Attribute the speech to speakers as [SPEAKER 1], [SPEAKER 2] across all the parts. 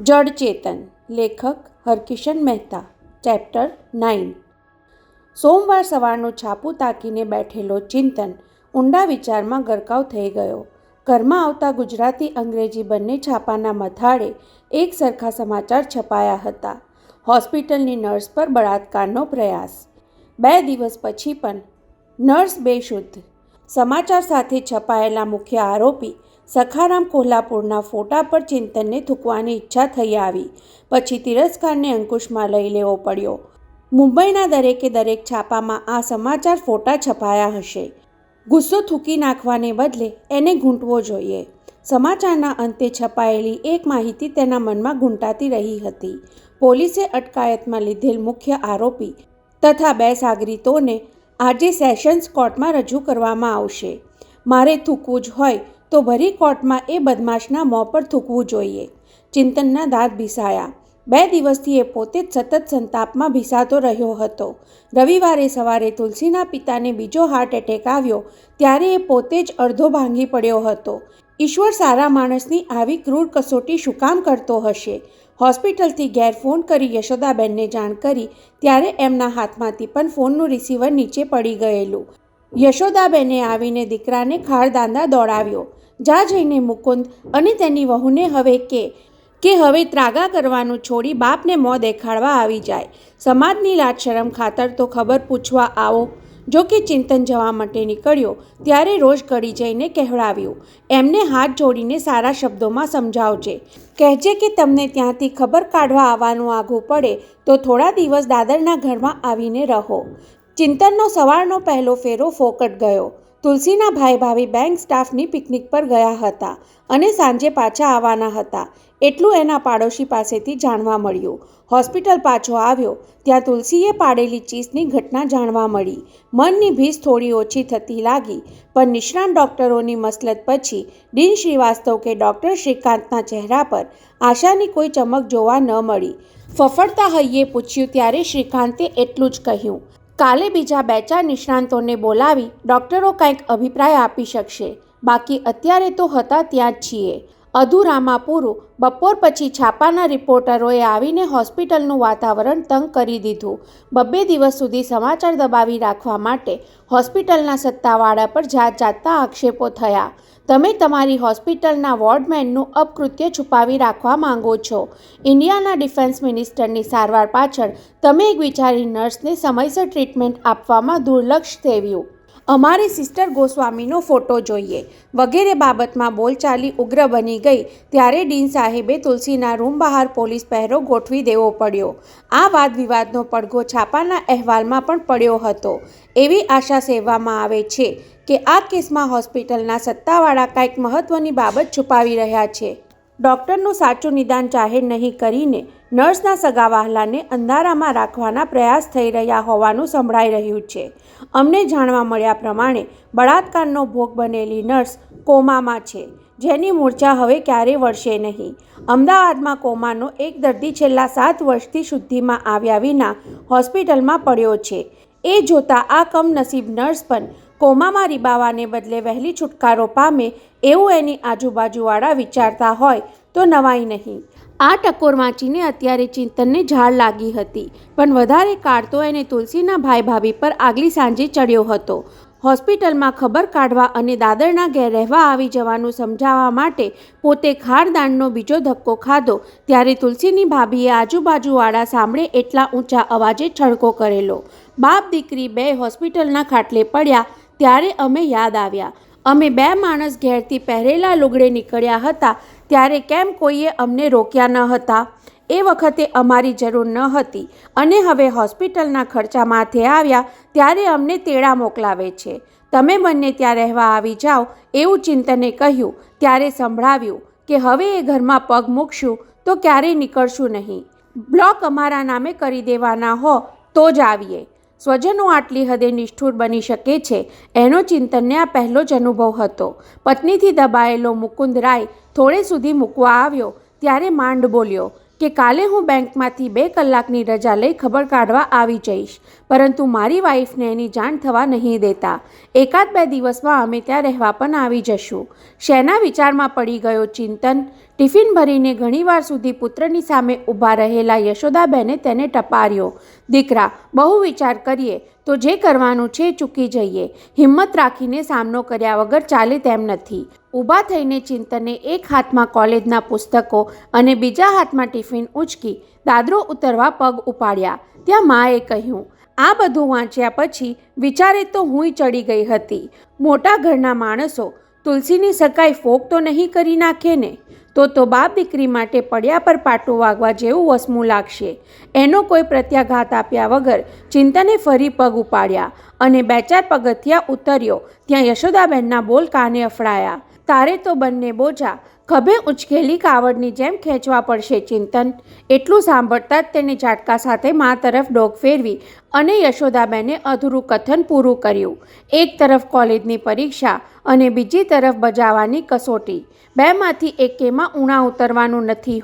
[SPEAKER 1] જડ ચેતન. લેખક હરકિશન મહેતા. ચેપ્ટર 9. સોમવાર સવારનું છાપું તાકીને બેઠેલો ચિંતન ઊંડા વિચારમાં ગરકાવ થઈ ગયો. ઘરમાં આવતા ગુજરાતી અંગ્રેજી બંને છાપાના મથાળે એક સરખા સમાચાર છપાયા હતા. હોસ્પિટલની નર્સ પર બળાત્કારનો પ્રયાસ. 2 દિવસ પછી પણ નર્સ બેશુદ્ધ. સમાચાર સાથે છપાયેલા મુખ્ય આરોપી સખારામ કોલ્હાપુરના ફોટા પર ચિંતનને થૂકવાની ઈચ્છા થઈ આવી. પછી તિરસ્કારને અંકુશમાં લઈ લેવો પડ્યો. મુંબઈના દરેક છાપામાં આ સમાચાર ફોટા છપાયા હશે. ગુસ્સો થૂકી નાખવાને બદલે એને ઘૂંટવો જોઈએ. સમાચારના અંતે છપાયેલી એક માહિતી તેના મનમાં ઘૂંટાતી રહી હતી. પોલીસે અટકાયતમાં લીધેલ મુખ્ય આરોપી તથા 2 સાગરીતોને આજે સેશન્સ કોર્ટમાં રજૂ કરવામાં આવશે. મારે થૂકવું જ હોય તો ભરી કોર્ટમાં એ બદમાશના મોં પર થૂકવું જોઈએ. ચિંતનના દાંત ભીસાયા. 2 દિવસથી એ પોતે જ સતત સંતાપમાં ભીસાતો રહ્યો હતો. રવિવારે સવારે તુલસીના પિતાને બીજો હાર્ટ એટેક આવ્યો ત્યારે એ પોતે જ અડધો ભાંગી પડ્યો હતો. ઈશ્વર સારા માણસની આવી ક્રૂર કસોટી શું કામ કરતો હશે? હોસ્પિટલથી ઘેર ફોન કરી યશોદાબેનને જાણ કરી ત્યારે એમના હાથમાંથી પણ ફોનનું રિસીવર નીચે પડી ગયેલું. યશોદાબેને આવીને દીકરાને ખારદાંદા દોડાવ્યો. જા જઈને મુકુંદ અને તેની વહુને હવે કે હવે ત્રાગા કરવાનું છોડી બાપને મોં દેખાડવા આવી જાય. સમાજની લાજ શરમ ખાતર તો ખબર પૂછવા આવો. જો કે ચિંતન જવા માટે નીકળ્યો ત્યારે રોજ ગળી જઈને કહેવડાવ્યું, એમને હાથ જોડીને સારા શબ્દોમાં સમજાવજે. કહેજે કે તમને ત્યાંથી ખબર કાઢવા આવવાનું આઘું પડે તો થોડા દિવસ દાદરના ઘરમાં આવીને રહો. ચિંતનનો સવારનો પહેલો ફેરો ફોકટ ગયો. તુલસીના ભાઈ ભાભી બેંક સ્ટાફની પિકનિક પર ગયા હતા અને સાંજે પાછા આવવાના હતા. એટલું એના પાડોશી પાસેથી જાણવા મળ્યું. હોસ્પિટલ પાછો આવ્યો ત્યાં તુલસીએ પાડેલી ચીસની ઘટના જાણવા મળી. મનની ભીસ થોડી ઓછી થતી લાગી, પણ નિષ્ણાત ડૉક્ટરોની મસલત પછી ડીન શ્રીવાસ્તવ કે ડૉક્ટર શ્રીકાંતના ચહેરા પર આશાની કોઈ ચમક જોવા ન મળી. ફફડતા હૈયે પૂછ્યું ત્યારે શ્રીકાંતે એટલું જ કહ્યું, કાલે બીજા 2-4 નિષ્ણાંતોને બોલાવી ડૉક્ટરો કંઈક અભિપ્રાય આપી શકશે. બાકી અત્યારે તો હતા ત્યાં જ છીએ. અધૂરામાં પૂરું. બપોર પછી છાપાના રિપોર્ટરોએ આવીને હોસ્પિટલનું વાતાવરણ તંગ કરી દીધું. 2 દિવસ સુધી સમાચાર દબાવી રાખવા માટે હોસ્પિટલના સત્તાવાળા પર જાતના આક્ષેપો થયા. તમે તમારી હોસ્પિટલના વોર્ડમેનનું અપકૃત્ય છુપાવી રાખવા માંગો છો. ઇન્ડિયાના ડિફેન્સ મિનિસ્ટરની સારવાર પાછળ તમે એક બિચારી નર્સને સમયસર ટ્રીટમેન્ટ આપવામાં દુર્લક્ષ સેવ્યું. અમારે સિસ્ટર ગોસ્વામીનો ફોટો જોઈએ વગેરે બાબતમાં બોલચાલી ઉગ્ર બની ગઈ ત્યારે ડીન સાહેબે તુલસીના રૂમ બહાર પોલીસ પહેરો ગોઠવી દેવો પડ્યો. આ વાદ વિવાદનો પડઘો છાપાના અહેવાલમાં પણ પડ્યો હતો. એવી આશા સેવવામાં આવે છે કે આ કેસમાં હોસ્પિટલના સત્તાવાળા કંઈક મહત્ત્વની બાબત છુપાવી રહ્યા છે. ડૉક્ટરનું સાચું નિદાન જાહેર નહીં કરીને નર્સના સગાવહાલાને અંધારામાં રાખવાના પ્રયાસ થઈ રહ્યા હોવાનું સંભળાઈ રહ્યું છે. અમને જાણવા મળ્યા પ્રમાણે બળાત્કારનો ભોગ બનેલી નર્સ કોમામાં છે, જેની મૂર્છા હવે ક્યારે વળશે નહીં. અમદાવાદમાં કોમાનો એક દર્દી છેલ્લા 7 વર્ષથી શુદ્ધિમાં આવ્યા વિના હોસ્પિટલમાં પડ્યો છે. એ જોતાં આ કમનસીબ નર્સ પણ કોમામાં રીબાવાને બદલે વહેલી છુટકારો પામે એવું એની આજુબાજુવાળા વિચારતા હોય તો નવાઈ નહીં. આ ટકોર વાંચીને અત્યારે ચિંતનને ઝાડ લાગી હતી, પણ વધારે કાળ તો એને તુલસીના ભાઈ ભાભી પર આગલી સાંજે ચડ્યો હતો. હોસ્પિટલમાં ખબર કાઢવા અને દાદરના ઘેર રહેવા આવી જવાનું સમજાવવા માટે પોતે ખારદાનનો બીજો ધક્કો ખાધો ત્યારે તુલસીની ભાભીએ આજુબાજુવાળા સાંભળે એટલા ઊંચા અવાજે ઠળકો કરેલો. બાપ દીકરી 2 હોસ્પિટલના ખાટલે પડ્યા ત્યારે અમે યાદ આવ્યા. અમે 2 માણસ ઘેરથી પહેરેલા લુગડે નીકળ્યા હતા ત્યારે કેમ કોઈએ અમને રોક્યા ન હતા? એ વખતે અમારી જરૂર ન હતી અને હવે હોસ્પિટલના ખર્ચા માથે આવ્યા ત્યારે અમને તેડા મોકલાવે છે. તમે બંને ત્યાં રહેવા આવી જાઓ એવું ચિંતને કહ્યું ત્યારે સંભળાવ્યું કે હવે એ ઘરમાં પગ મૂકશું તો ક્યારેય નીકળશું નહીં. બ્લોક અમારા નામે કરી દેવાના હો તો જ આવીએ. સ્વજનો આટલી હદે નિષ્ઠુર બની શકે છે એનો ચિંતનને આ પહેલો જ અનુભવ હતો. પત્નીથી દબાયેલો મુકુંદ રાય થોડે સુધી મૂકવા આવ્યો ત્યારે માંડ બોલ્યો, કે કાલે હું બેંકમાંથી 2 કલાકની રજા લઈ ખબર કાઢવા આવી જઈશ, પરંતુ મારી વાઈફને એની જાણ થવા નહીં દેતા. 1-2 દિવસમાં અમે ત્યાં રહેવા પણ આવી જશું. શેના વિચારમાં પડી ગયો ચિંતન. ટિફિન ભરીને ઘણીવાર સુધી પુત્રની સામે ઊભા રહેલા યશોદાબેને તેને ટપાર્યો. દીકરા, બહુ વિચાર કરીએ તો જે કરવાનું છે ચૂકી જઈએ. હિંમત રાખીને સામનો કર્યા વગર ચાલે તેમ નથી. ઊભા થઈને ચિંતને એક હાથમાં કોલેજના પુસ્તકો અને બીજા હાથમાં ટિફિન ઉંચકી દાદરો ઉતરવા પગ ઉપાડ્યા. ત્યાં માએ કહ્યું, આ બધું વાંચ્યા પછી વિચારે તો હુંય ચડી ગઈ હતી. મોટા ઘરના માણસો તુલસીની સગાઈ ફોક તો નહીં કરી નાખે ને? તો બાપ દીકરી માટે પડ્યા પર પાટું વાગવા જેવું વસમું લાગશે. એનો કોઈ પ્રત્યાઘાત આપ્યા વગર ચિંતને ફરી પગ ઉપાડ્યા અને 2-4 પગથિયાં ઉતર્યો. ત્યાં યશોદાબેનના બોલ કાને અફડાયા. તારે તો બંને બોજા ખભે ઉંચકેલી કાવડની જેમ ખેંચવા પડશે ચિંતન. એટલું સાંભળતા જ તેને ઝાટકા સાથે મા તરફ ડોક ફેરવી અને યશોદાબેને અધૂરું કથન પૂરું કર્યું. એક તરફ કોલેજની પરીક્ષા અને બીજી તરફ બજાવવાની કસોટી. 2માંથી એકેમાં ઊણા ઉતરવાનું નથી.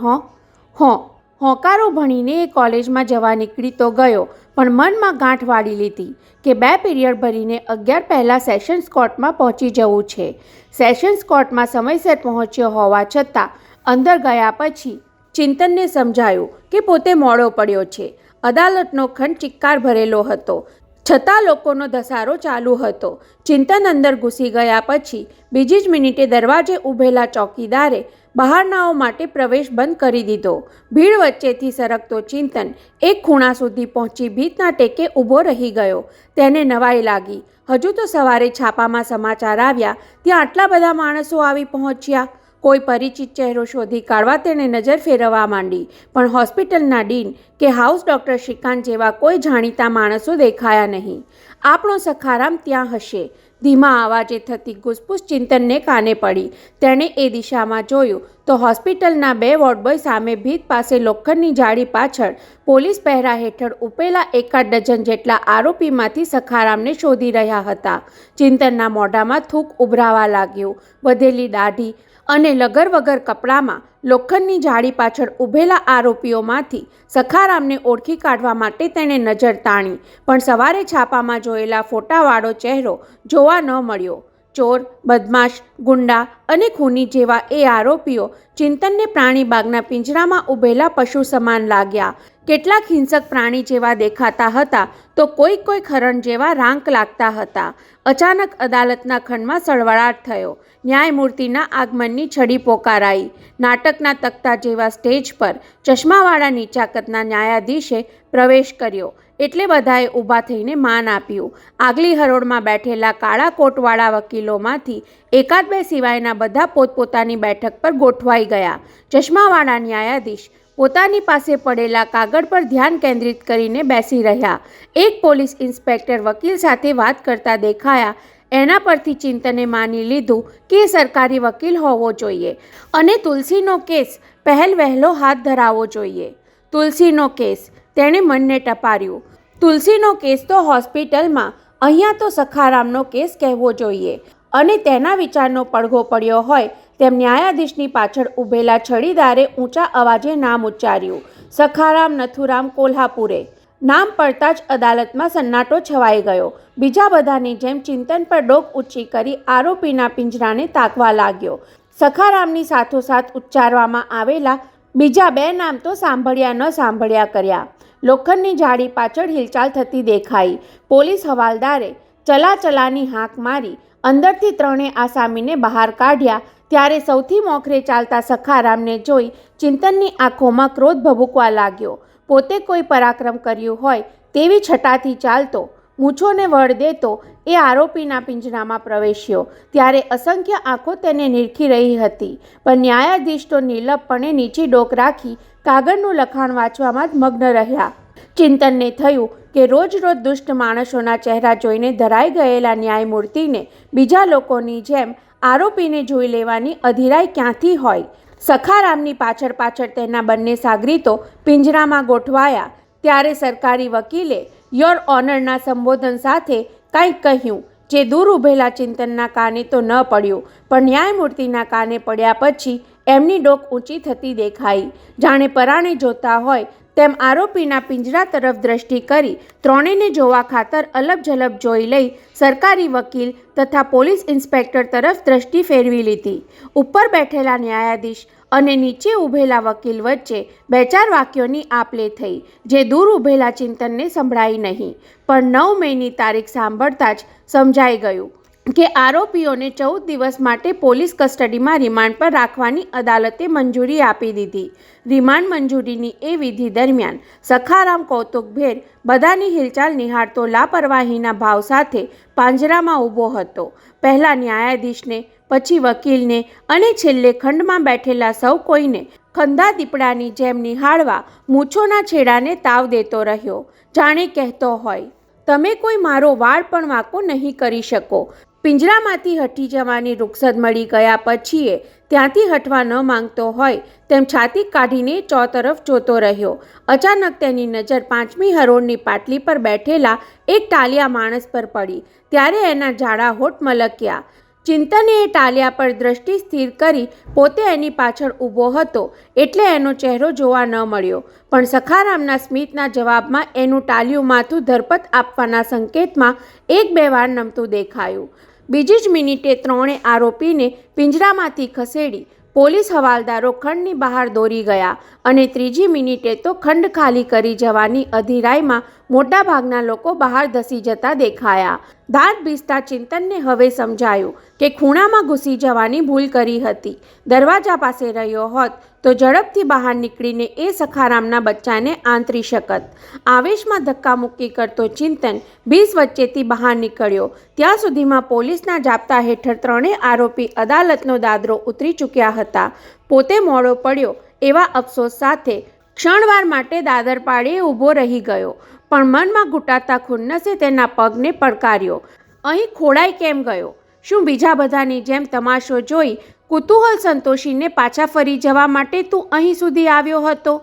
[SPEAKER 1] હોંકારો ભણીને એ કોલેજમાં જવા નીકળી તો ગયો, પણ મનમાં ગાંઠ વાળી લીધી કે 2 પીરિયડ ભરીને 11 પહેલાં સેશન્સ કોર્ટમાં પહોંચી જવું છે. સેશન્સ કોર્ટમાં સમયસર પહોંચ્યો હોવા છતાં અંદર ગયા પછી ચિંતનને સમજાયું કે પોતે મોડો પડ્યો છે. અદાલતનો ખંડ ચિક્કાર ભરેલો હતો, છતાં લોકોનો ધસારો ચાલુ હતો. ચિંતન અંદર ઘૂસી ગયા પછી બીજી જ મિનિટે દરવાજે ઊભેલા ચોકીદારે બહારનાઓ માટે પ્રવેશ બંધ કરી દીધો. ભીડ વચ્ચેથી સરકતો ચિંતન એક ખૂણા સુધી પહોંચી ભીતના ટેકે ઊભો રહી ગયો. તેને નવાઈ લાગી. હજુ તો સવારે છાપામાં સમાચાર આવ્યા, ત્યાં આટલા બધા માણસો આવી પહોંચ્યા. કોઈ પરિચિત ચહેરો શોધી કાઢવા તેણે નજર ફેરવવા માંડી, પણ હોસ્પિટલના ડીન કે હાઉસ ડૉક્ટર શ્રીકાંત જેવા કોઈ જાણીતા માણસો દેખાયા નહીં. આપણો સખારામ ત્યાં હશે. ધીમા અવાજે થતી ઘૂસપૂસ ચિંતનને કાને પડી. તેણે એ દિશામાં જોયું તો હોસ્પિટલના 2 વોર્ડબોય સામે ભીત પાસે લોખંડની જાળી પાછળ પોલીસ પહેરા હેઠળ ઉપેલા 1-8 ડઝન જેટલા આરોપીમાંથી સખારામને શોધી રહ્યા હતા. ચિંતનના મોઢામાં થૂક ઉભરાવા લાગ્યું. વધેલી દાઢી અને લગર વગર કપડામાં લોખંડની જાળી પાછળ ઊભેલા આરોપીઓમાંથી સખારામને ઓળખી કાઢવા માટે તેણે નજર તાણી, પણ સવારે છાપામાં જોયેલા ફોટાવાળો ચહેરો જોવા ન મળ્યો. ચોર, બદમાશ, ગુંડા અને ખૂની જેવા એ આરોપીઓ ચિંતનને પ્રાણીબાગના પિંજરામાં ઊભેલા પશુ સમાન લાગ્યા. કેટલાક હિંસક પ્રાણી જેવા દેખાતા હતા તો કોઈ ખરણ જેવા રાંક લાગતા હતા. અચાનક અદાલતના ખંડમાં સળવળાટ થયો. ન્યાયમૂર્તિના આગમનની છડી પોકારાઈ. નાટકના તખ્તા જેવા સ્ટેજ પર ચશ્માવાળા નીચા કદના ન્યાયાધીશે પ્રવેશ કર્યો એટલે બધાએ ઊભા થઈને માન આપ્યું. આગલી હરોળમાં બેઠેલા કાળા કોટવાળા વકીલોમાંથી 1-2 સિવાયના બધા પોતપોતાની બેઠક પર ગોઠવાઈ ગયા. ચશ્માવાળા ન્યાયાધીશ પોતાની પાસે પડેલા કાગળ પર ધ્યાન કેન્દ્રિત કરીને બેસી રહ્યા. એક પોલીસ ઇન્સ્પેક્ટર વકીલ સાથે વાત કરતા દેખાયા. એના પરથી ચિંતને માની લીધું કે સરકારી વકીલ હોવો જોઈએ અને તુલસીનો કેસ પહેલ વહેલો હાથ ધરાવવો જોઈએ. તુલસીનો કેસ, તેણે મનને ટપાર્યું. તુલસીનો કેસ તો હોસ્પિટલમાં, અહીંયા તો સખારામનો કેસ કહેવો જોઈએ. અને તેના વિચારનો પડઘો પડ્યો હોય તેમ ન્યાયાધીશની પાછળ ઊભેલા છડીદારે ઊંચા અવાજે નામ ઉચ્ચાર્યું. સખારામ નથુરામ કોલ્હાપુરે. નામ પડતા જ અદાલતમાં સન્નાટો છવાઈ ગયો. બીજા બધાની જેમ ચિંતન પર ડોક ઊંચી કરી આરોપીના પિંજરાને તાકવા લાગ્યો. સખારામની સાથોસાથ ઉચ્ચારવામાં આવેલા બીજા 2 નામ તો સાંભળ્યા ન સાંભળ્યા કર્યા. લોખંડની જાળી પાછળ હિલચાલ થતી દેખાઈ. પોલીસ હવાલદારે ચલાચલાની હાંક મારી અંદરથી 3 આસામીને બહાર કાઢ્યા. ત્યારે સૌથી મોખરે ચાલતા સખારામને જોઈ ચિંતનની આંખોમાં ક્રોધ ભભૂકવા લાગ્યો. પોતે કોઈ પરાક્રમ કર્યું હોય તેવી છટાથી ચાલતો, મૂછોને વળ દેતો એ આરોપીના પિંજરામાં પ્રવેશ્યો. ત્યારે અસંખ્ય આંખો તેને નિરખી રહી હતી, પણ ન્યાયાધીશ તો નિર્લભપણે નીચી ડોક રાખી કાગળનું લખાણ વાંચવામાં જ મગ્ન રહ્યા. ચિંતનને થયું કે રોજ દુષ્ટ માણસોના ચહેરા જોઈને ધરાઈ ગયેલા ન્યાયમૂર્તિને બીજા લોકોની જેમ આરોપીને જોઈ લેવાની અધીરાઈ ક્યાંથી હોય. સખારામની પાછળ તેના બંને સાગરીતો પિંજરામાં ગોઠવાયા. ત્યારે સરકારી વકીલે યોર ઓનરના સંબોધન સાથે કંઈક કહ્યું જે દૂર ઊભેલા ચિંતનના કાને તો ન પડ્યું, પણ ન્યાયમૂર્તિના કાને પડ્યા પછી એમની ડોક ઊંચી થતી દેખાઈ. જાણે પરાણે જોતા હોય તેમ આરોપીના પિંજરા તરફ દ્રષ્ટિ કરી ત્રણેયને જોવા ખાતર અલબ-જલબ જોઈ લઈ સરકારી વકીલ તથા પોલીસ ઇન્સ્પેક્ટર તરફ દ્રષ્ટિ ફેરવી લીધી. ઉપર બેઠેલા ન્યાયાધીશ અને નીચે ઊભેલા વકીલ વચ્ચે 2-4 વાક્યોની આપ-લે થઈ, જે દૂર ઊભેલા ચિંતનને સંભળાઈ નહીં. પણ 9 મેની તારીખ સાંભળતા જ સમજાઈ ગયું કે આરોપીઓને 14 દિવસ માટે પોલીસ કસ્ટડીમાં રિમાન્ડ પર રાખવાની અદાલતે મંજૂરી આપી દીધી. રિમાન્ડ મંજૂરીની એ વિધિ દરમિયાન સખારામ કૌતુકભેર બધાની હિલચાલ નિહાળતો લાપરવાહીના ભાવ સાથે પાંજરામાં ઊભો હતો. પહેલા ન્યાયાધીશને, પછી વકીલને અને છેલ્લે ખંડમાં બેઠેલા સૌ કોઈને ખંધા દીપડાની જેમ નિહાળવા મૂછોના છેડાને તાવ દેતો રહ્યો. જાણે કહેતો હોય, તમે કોઈ મારો વાળ પણ વાંકો નહીં કરી શકો. પિંજરામાંથી હટી જવાની રૂખસદ મળી ગયા પછીએ ત્યાંથી હટવા ન માંગતો હોય તેમ છાતી કાઢીને ચોતરફ જોતો રહ્યો. અચાનક તેની નજર 5મી હરોળની પાટલી પર બેઠેલા એક ટાલિયા માણસ પર પડી. ત્યારે એના જાડા હોઠ મલક્યા. ચિંતને એ ટાલિયા પર દ્રષ્ટિ સ્થિર કરી પોતે એની પાછળ ઊભો હતો એટલે એનો ચહેરો જોવા ન મળ્યો. પણ સખારામના સ્મિતના જવાબમાં એનું ટાલિયું માથું ધરપત આપવાના સંકેતમાં 1-2 વાર નમતું દેખાયું. બીજી જ મિનિટે ત્રણે આરોપીને પિંજરામાંથી ખસેડી પોલીસ હવાલદારો ખંડની બહાર દોરી ગયા અને ત્રીજી મિનિટે તો ખંડ ખાલી કરી જવાની અધીરાઈમાં મોટાભાગના લોકો બહાર ધસી જતા દેખાયા. દાંત ભીસતા ચિંતનને હવે સમજાયું કે ખૂણામાં ઘૂસી જવાની ભૂલ કરી હતી. દરવાજા પાસે રહ્યો હોત તો ઝડપથી બહાર નીકળીને એ સખારામના બચ્ચાને આંતરી શકત. આવેશમાં ધક્કામુક્કી કરતો ચિંતન 20 વચ્ચેથી બહાર નીકળ્યો ત્યાં સુધીમાં પોલીસના જાપ્તા હેઠળ ત્રણેય આરોપી અદાલતનો દાદરો ઉતરી ચૂક્યા હતા. પોતે મોડો પડ્યો એવા અફસોસ સાથે ક્ષણવાર માટે દાદર પાળે ઊભો રહી ગયો. પણ મનમાં ઘૂંટાતા ખુન્નસે તેના પગને પડકાર્યો. અહીં ખોડાઈ કેમ ગયો? શું બીજા બધાની જેમ તમાશો જોઈ કુતૂહલ સંતોષીને પાછા ફરી જવા માટે તું અહીં સુધી આવ્યો હતો?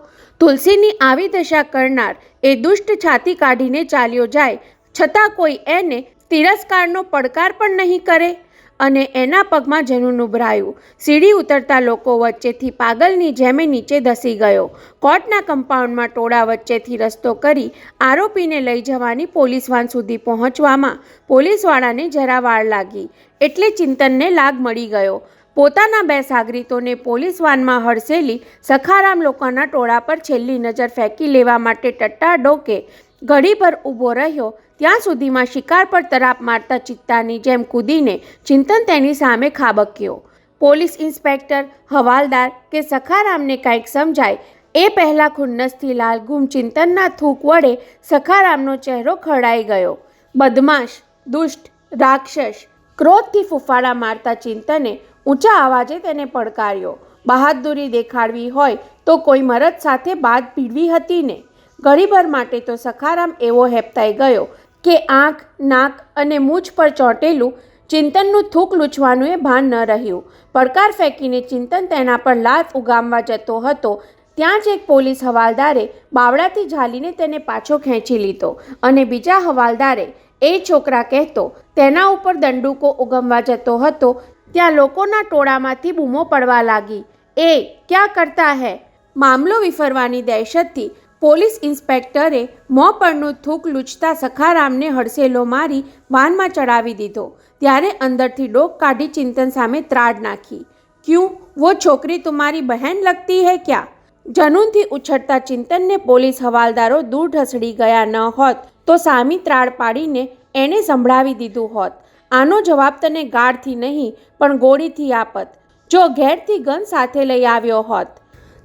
[SPEAKER 1] તુલસીની આવી દશા કરનાર એ દુષ્ટ છાતી કાઢીને ચાલ્યો જાય છતાં કોઈ એને તિરસ્કારનો પડકાર પણ નહીં કરે. અને એના પગમાં જનૂન ઉભરાયું. સીડી ઉતરતા લોકો વચ્ચેથી પાગલની જેમે નીચે ધસી ગયો. કોર્ટના કમ્પાઉન્ડમાં ટોળા વચ્ચેથી રસ્તો કરી આરોપીને લઈ જવાની પોલીસ વાન સુધી પહોંચવામાં પોલીસવાળાને જરા વાર લાગી એટલે ચિંતનને લાગ મળી ગયો. પોતાના 2 સાગરીતોને પોલીસ વાનમાં હડસેલી સખારામ લોકોના ટોળા પર છેલ્લી નજર ફેંકી લેવા માટે ટટ્ટાડોકે ઘડીભર ઊભો રહ્યો. ત્યાં સુધીમાં શિકાર પર તરાપ મારતા ચિત્તાની જેમ કૂદીને ચિંતન તેની સામે ખાબક્યો. પોલીસ ઇન્સ્પેક્ટર, હવાલદાર કે સખારામને કાંઈક સમજાય એ પહેલાં ખુન્નસથી લાલઘુમ ચિંતનના થૂક વડે સખારામનો ચહેરો ખરડાઈ ગયો. બદમાશ, દુષ્ટ, રાક્ષસ! ક્રોધથી ફૂફાડા મારતા ચિંતને ઊંચા અવાજે તેને પડકાર્યો. બહાદુરી દેખાડવી હોય તો કોઈ મરદ સાથે બાદ ભીડવી હતી ને? ઘડીભર માટે તો સખારામ એવો હેપતાઈ ગયો કે આંખ, નાક અને મૂછ પર ચોંટેલું ચિંતનનું થૂક લૂછવાનું એ ભાન ન રહ્યું. પડકાર ફેંકીને ચિંતન તેના પર લાત ઉગામવા જતો હતો ત્યાં જ એક પોલીસ હવાલદારે બાવડાથી ઝાલીને તેને પાછો ખેંચી લીધો અને બીજા હવાલદારે એ છોકરા કહેતો તેના ઉપર દંડુકો ઉગમવા જતો હતો ત્યાં લોકોના ટોળામાંથી બૂમો પડવા લાગી. એ ક્યાં કરતા હૈ? મામલો વિફરવાની દહેશતથી પોલીસ ઇન્સ્પેક્ટરે મોં પરનું થૂક લૂછતા સખારામને હડસેલો મારી વાનમાં ચડાવી દીધો. ત્યારે અંદરથી ડોક કાઢી ચિંતન સામે ત્રાડ નાખી. ક્યું વો છોકરી તુમારી બહેન લગતી હૈ ક્યા? જનૂનથી ઉછળતા ચિંતનને પોલીસ હવાલદારો દૂર ઢસડી ગયા ન હોત તો સામી ત્રાડ પાડીને એણે સંભળાવી દીધું હોત. આનો જવાબ તને ગાળથી નહીં પણ ગોળીથી આપત જો ઘેરથી ગન સાથે લઈ આવ્યો હોત.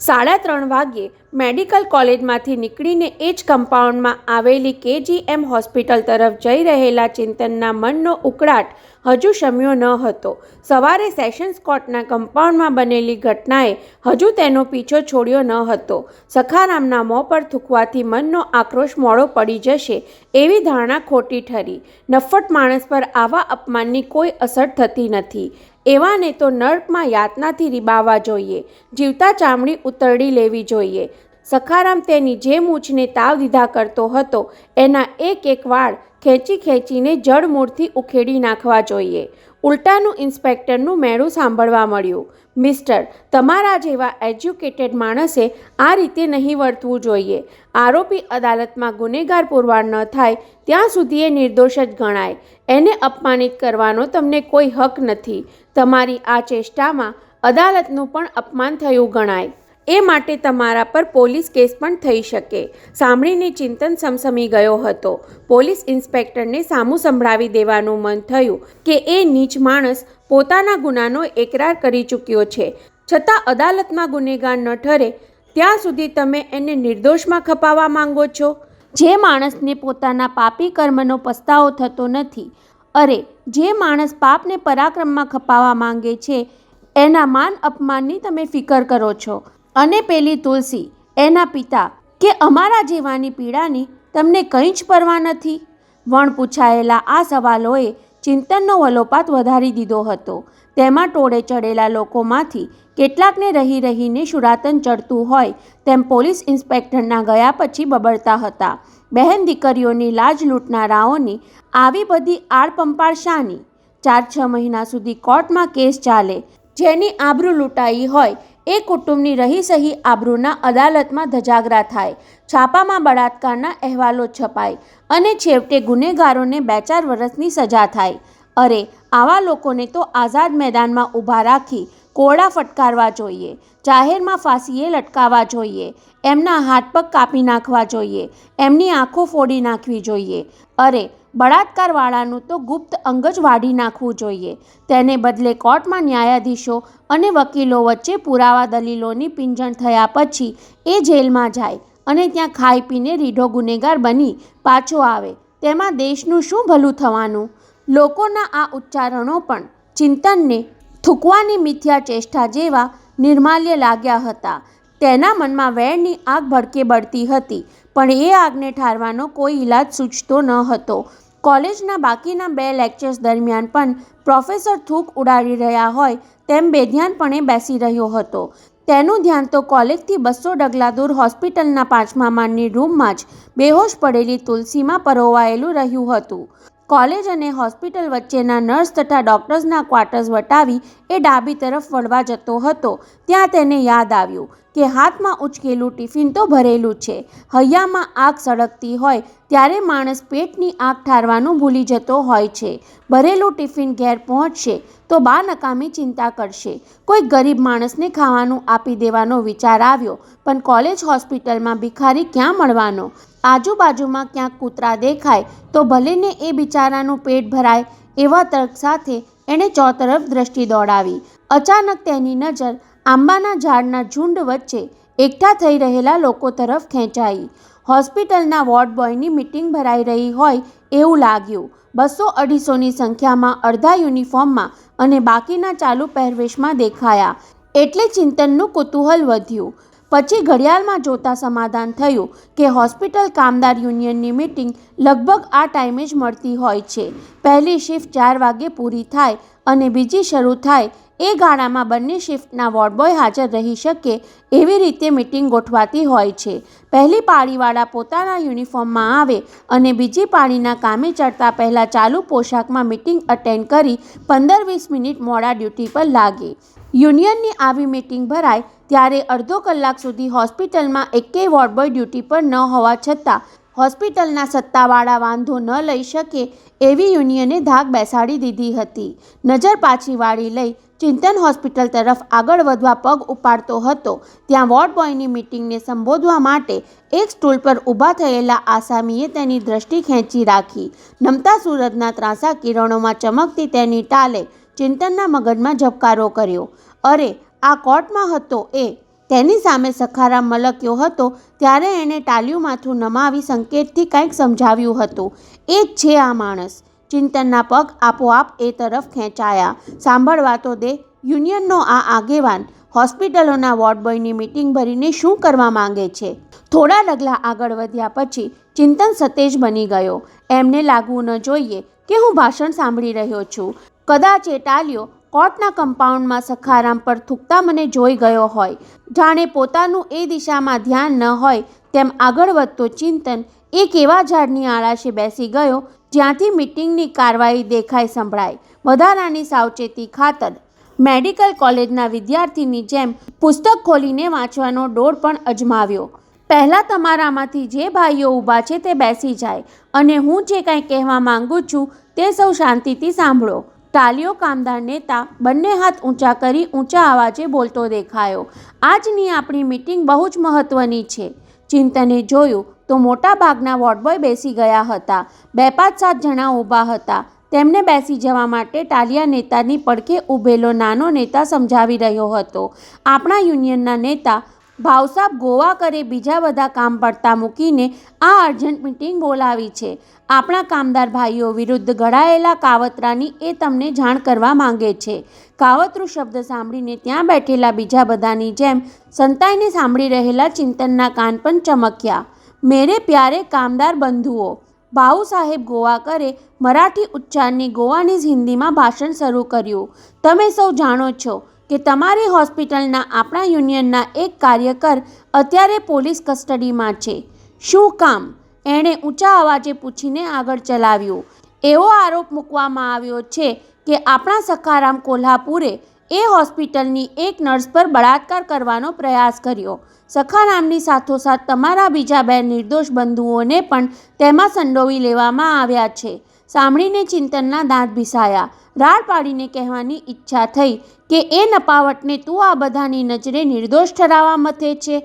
[SPEAKER 1] 3:30 વાગ્યે મેડિકલ કોલેજમાંથી નીકળીને એ જ કમ્પાઉન્ડમાં આવેલી KGM હોસ્પિટલ તરફ જઈ રહેલા ચિંતનના મનનો ઉકળાટ હજુ શમ્યો ન હતો. સવારે સેશન્સ કોર્ટના કમ્પાઉન્ડમાં બનેલી ઘટનાએ હજુ તેનો પીછો છોડ્યો ન હતો. સખારામના મોં પર થૂકવાથી મનનો આક્રોશ મોડો પડી જશે એવી ધારણા ખોટી ઠરી. નફ્ફટ માણસ પર આવા અપમાનની કોઈ અસર થતી નથી. એવાને તો નર્કમાં યાતનાથી રીબાવવા જોઈએ, જીવતા ચામડી ઉતરડી લેવી જોઈએ. સખારામ તેની જે મૂછને તાવ દીધા કરતો હતો એના એક વાળ ખેંચીને જડમૂળથી ઉખેડી નાખવા જોઈએ. ઉલટાનું ઇન્સ્પેક્ટરનું મેળું સાંભળવા મળ્યું. મિસ્ટર, તમારા જેવા એજ્યુકેટેડ માણસે આ રીતે નહીં વર્તવું જોઈએ. આરોપી અદાલતમાં ગુનેગાર પુરવાર ન થાય ત્યાં સુધી એ નિર્દોષ જ ગણાય. એને અપમાનિત કરવાનો તમને કોઈ હક નથી. તમારી આ ચેષ્ટામાં અદાલતનું પણ અપમાન થયું ગણાય. એ માટે તમારા પર પોલીસ કેસ પણ થઈ શકે. સાંભળીને ચિંતન સમસમી ગયો હતો. પોલીસ ઇન્સ્પેક્ટરને સામું સંભળાવી દેવાનું મન થયું કે એ નીચ માણસ પોતાના ગુનાનો એકરાર કરી ચૂક્યો છે, છતાં અદાલતમાં ગુનેગાર ન ઠરે ત્યાં સુધી તમે એને નિર્દોષમાં ખપાવવા માંગો છો. જે માણસને પોતાના પાપી કર્મનો પસ્તાવો થતો નથી, અરે જે માણસ પાપને પરાક્રમમાં ખપાવવા માંગે છે, એના માન અપમાનની તમે ફિકર કરો છો. અને પેલી તુલસી, એના પિતા કે અમારા જેવાની પીડાની તમને કંઈ જ પરવા નથી? વણ પૂછાયેલા આ સવાલોએ ચિંતનનો વલોપાત વધારી દીધો હતો. તેમાં ટોળે ચડેલા લોકોમાંથી કેટલાકને રહી રહીને શુરાતન ચડતું હોય તેમ પોલીસ ઇન્સ્પેક્ટરના ગયા પછી બબડતા હતા. બહેન દીકરીઓની લાજ લૂંટનારાઓની આવી બધી આડપંપાળ શાની? 4-6 મહિના સુધી કોર્ટમાં કેસ ચાલે. જેની આબરૂ લૂંટાઈ હોય એ કુટુંબની રહી સહી આબરૂના અદાલતમાં ધજાગરા થાય. છાપામાં બળાત્કારના અહેવાલો છપાય અને છેવટે ગુનેગારોને 2-4 વર્ષની સજા થાય. અરે આવા લોકોને તો આઝાદ મેદાનમાં ઊભા રાખી કોરડા ફટકારવા જોઈએ. જાહેરમાં ફાંસીએ લટકાવવા જોઈએ. એમના હાથ પગ કાપી નાખવા જોઈએ. એમની આંખો ફોડી નાખવી જોઈએ. અરે બળાત્કારવાળાનું તો ગુપ્ત અંગ જ વાઢી નાખવું જોઈએ. તેને બદલે કોર્ટમાં ન્યાયાધીશો અને વકીલો વચ્ચે પુરાવા દલીલોની પીંજણ થયા પછી એ જેલમાં જાય અને ત્યાં ખાઈ પીને રીઢો ગુનેગાર બની પાછો આવે. તેમાં દેશનું શું ભલું થવાનું? લોકોના આ ઉચ્ચારણો પણ ચિંતનને થૂકવાની મિથ્યા ચેષ્ટા જેવા નિર્માલ્ય લાગ્યા હતા. તેના મનમાં વેરની આગ ભડકે બળતી હતી, પણ એ આગને ઠારવાનો કોઈ ઈલાજ સૂચતો ન હતો. કોલેજના બાકીના 2 લેક્ચર્સ દરમિયાન પણ પ્રોફેસર થૂક ઉડાડી રહ્યા હોય તેમ બેધ્યાનપણે બેસી રહ્યો હતો. તેનું ધ્યાન તો કોલેજથી 200 ડગલા દૂર હોસ્પિટલના 5મા માળની રૂમમાં જ બેહોશ પડેલી તુલસીમાં પરોવાયેલું રહ્યું હતું. કોલેજ અને હોસ્પિટલ વચ્ચેના નર્સ તથા ડૉક્ટર્સના ક્વાર્ટર્સ વટાવી એ ડાબી તરફ વળવા જતો હતો ત્યાં તેને યાદ આવ્યું કે હાથમાં ઉચકેલું ટિફિન તો ભરેલું છે. હૈયામાં આગ સળગતી હોય ત્યારે માણસ પેટની આગ ઠારવાનું ભૂલી જતો હોય છે. ભરેલું ટિફિન ઘેર પહોંચશે તો બા નકામી ચિંતા કરશે. કોઈ ગરીબ માણસને ખાવાનું આપી દેવાનો વિચાર આવ્યો, પણ કોલેજ હોસ્પિટલમાં ભિખારી ક્યાં મળવાનો? આજુબાજુમાં ક્યાંક કૂતરા દેખાય તો ભલેને એ બિચારાનું પેટ ભરાય એવા તર્ક સાથે એણે ચોતરફ દ્રષ્ટિ દોડાવી. અચાનક તેની નજર આંબાના ઝાડના ઝુંડ વચ્ચે એકઠા થઈ રહેલા લોકો તરફ ખેંચાઈ. હોસ્પિટલના વોર્ડ બોયની મિટિંગ ભરાઈ રહી હોય એવું લાગ્યું. 200-250ની સંખ્યામાં અડધા યુનિફોર્મમાં અને બાકીના ચાલુ પહેરવેશમાં દેખાયા એટલે ચિંતનનું કુતૂહલ વધ્યું. પછી ઘડિયાળમાં જોતા સમાધાન થયું કે હોસ્પિટલ કામદાર યુનિયનની મિટિંગ લગભગ આ ટાઈમે જ મળતી હોય છે. પહેલી શિફ્ટ 4 વાગે પૂરી થાય અને બીજી શરૂ થાય એ ગાળામાં બંને શિફ્ટના વોર્ડબોય હાજર રહી શકે એવી રીતે મિટિંગ ગોઠવાતી હોય છે. પહેલી પાળીવાળા પોતાના યુનિફોર્મમાં આવે અને બીજી પાળીના કામે ચડતા પહેલાં ચાલુ પોશાકમાં મિટિંગ અટેન્ડ કરી 15-20 મિનિટ મોડા ડ્યુટી પર લાગે. યુનિયનની આવી મિટિંગ ભરાય ત્યારે અડધો કલાક સુધી હોસ્પિટલમાં એકેય વોર્ડબોય ડ્યુટી પર ન હોવા છતાં હોસ્પિટલના સત્તાવાળા વાંધો ન લઈ શકે એવી યુનિયને ધાક બેસાડી દીધી હતી. નજર પાછી વાળી લઈ ચિંતન હોસ્પિટલ તરફ આગળ વધવા પગ ઉપાડતો હતો ત્યાં વોર્ડ બોયની મિટિંગને સંબોધવા માટે એક સ્ટૂલ પર ઊભા થયેલા આસામીએ તેની દ્રષ્ટિ ખેંચી રાખી. નમતા સૂરજના ત્રાંસા કિરણોમાં ચમકતી તેની ટાલે ચિંતનના મગજમાં ઝબકારો કર્યો. અરે આ કોર્ટમાં હતો એ! તેની સામે સખારામ મલક્યો હતો ત્યારે એણે ટાલ્યું માથું નમાવી સંકેતથી કંઈક સમજાવ્યું હતું. એ જ છે આ માણસ. ચિંતનના પગ આપોઆપ એ તરફ ખેંચાયા. સાંભળવા તો દે, યુનિયનનો આ આગેવાન હોસ્પિટલોના વોર્ડબોયની મિટિંગ ભરીને શું કરવા માંગે છે? થોડા ડગલા આગળ વધ્યા પછી ચિંતન સતેજ બની ગયો. એમને લાગવું ન જોઈએ કે હું ભાષણ સાંભળી રહ્યો છું. કદાચ એ ટાલ્યો કોર્ટના કમ્પાઉન્ડમાં સખારામ પર થૂકતા મને જોઈ ગયો હોય. જાણે પોતાનું એ દિશામાં ધ્યાન ન હોય તેમ આગળ વધતો ચિંતન એક એવા ઝાડની આડાશે બેસી ગયો જ્યાંથી મીટિંગની કાર્યવાહી દેખાઈ સંભળાય. વધારાની સાવચેતી ખાતર મેડિકલ કોલેજના વિદ્યાર્થીની જેમ પુસ્તક ખોલીને વાંચવાનો ડોળ પણ અજમાવ્યો. પહેલાં તમારામાંથી જે ભાઈઓ ઊભા છે તે બેસી જાય અને હું જે કાંઈ કહેવા માંગુ છું તે સૌ શાંતિથી સાંભળો. તાલીઓ. કામદાર નેતા બંને હાથ ઊંચા કરી ઊંચા અવાજે બોલતો દેખાયો. આજની આપણી મીટિંગ બહુ જ મહત્ત્વની છે. ચિંતને જોયું તો મોટા ભાગના વોર્ડબોય બેસી ગયા હતા. 2-5-7 જણા ઊભા હતા. તેમને બેસી જવા માટે ટાલિયા નેતાની પડખે ઊભેલો નાનો નેતા સમજાવી રહ્યો હતો. આપણા યુનિયનના નેતા ભાવસાબ ગોવાકરે બીજા બધા કામ પડતા મૂકીને આ અર્જન્ટ મીટિંગ બોલાવી છે. આપણા કામદાર ભાઈઓ વિરુદ્ધ ઘડાયેલા કાવતરાની એ તમને જાણ કરવા માંગે છે. કાવતરું શબ્દ સાંભળીને ત્યાં બેઠેલા બીજા બધાની જેમ સંતાઈને સાંભળી રહેલા ચિંતનના કાન પણ ચમક્યા. મેરે પ્યારે કામદાર બંધુઓ, ભાઉ સાહેબ ગોવાકરે મરાઠી ઉચ્ચારની ગોવાનીઝ હિન્દીમાં ભાષણ શરૂ કર્યું. તમે સૌ જાણો છો કે તમારી હોસ્પિટલના આપણા યુનિયનના એક કાર્યકર અત્યારે પોલીસ કસ્ટડીમાં છે. શું કામ? એણે ઊંચા અવાજે પૂછીને આગળ ચલાવ્યું. એવો આરોપ મૂકવામાં આવ્યો છે કે આપણા સખારામ કોલ્હાપુરે એ હોસ્પિટલની એક નર્સ પર બળાત્કાર કરવાનો પ્રયાસ કર્યો. સખારામની સાથોસાથ તમારા બીજા 2 નિર્દોષ બંધુઓને પણ તેમાં સંડોવી લેવામાં આવ્યા છે. સાંભળીને ચિંતનના દાંત ભીસાયા. રાડ પાડીને કહેવાની ઈચ્છા થઈ કે એ નપાવટને તું આ બધાની નજરે નિર્દોષ ઠરાવવા મથે છે.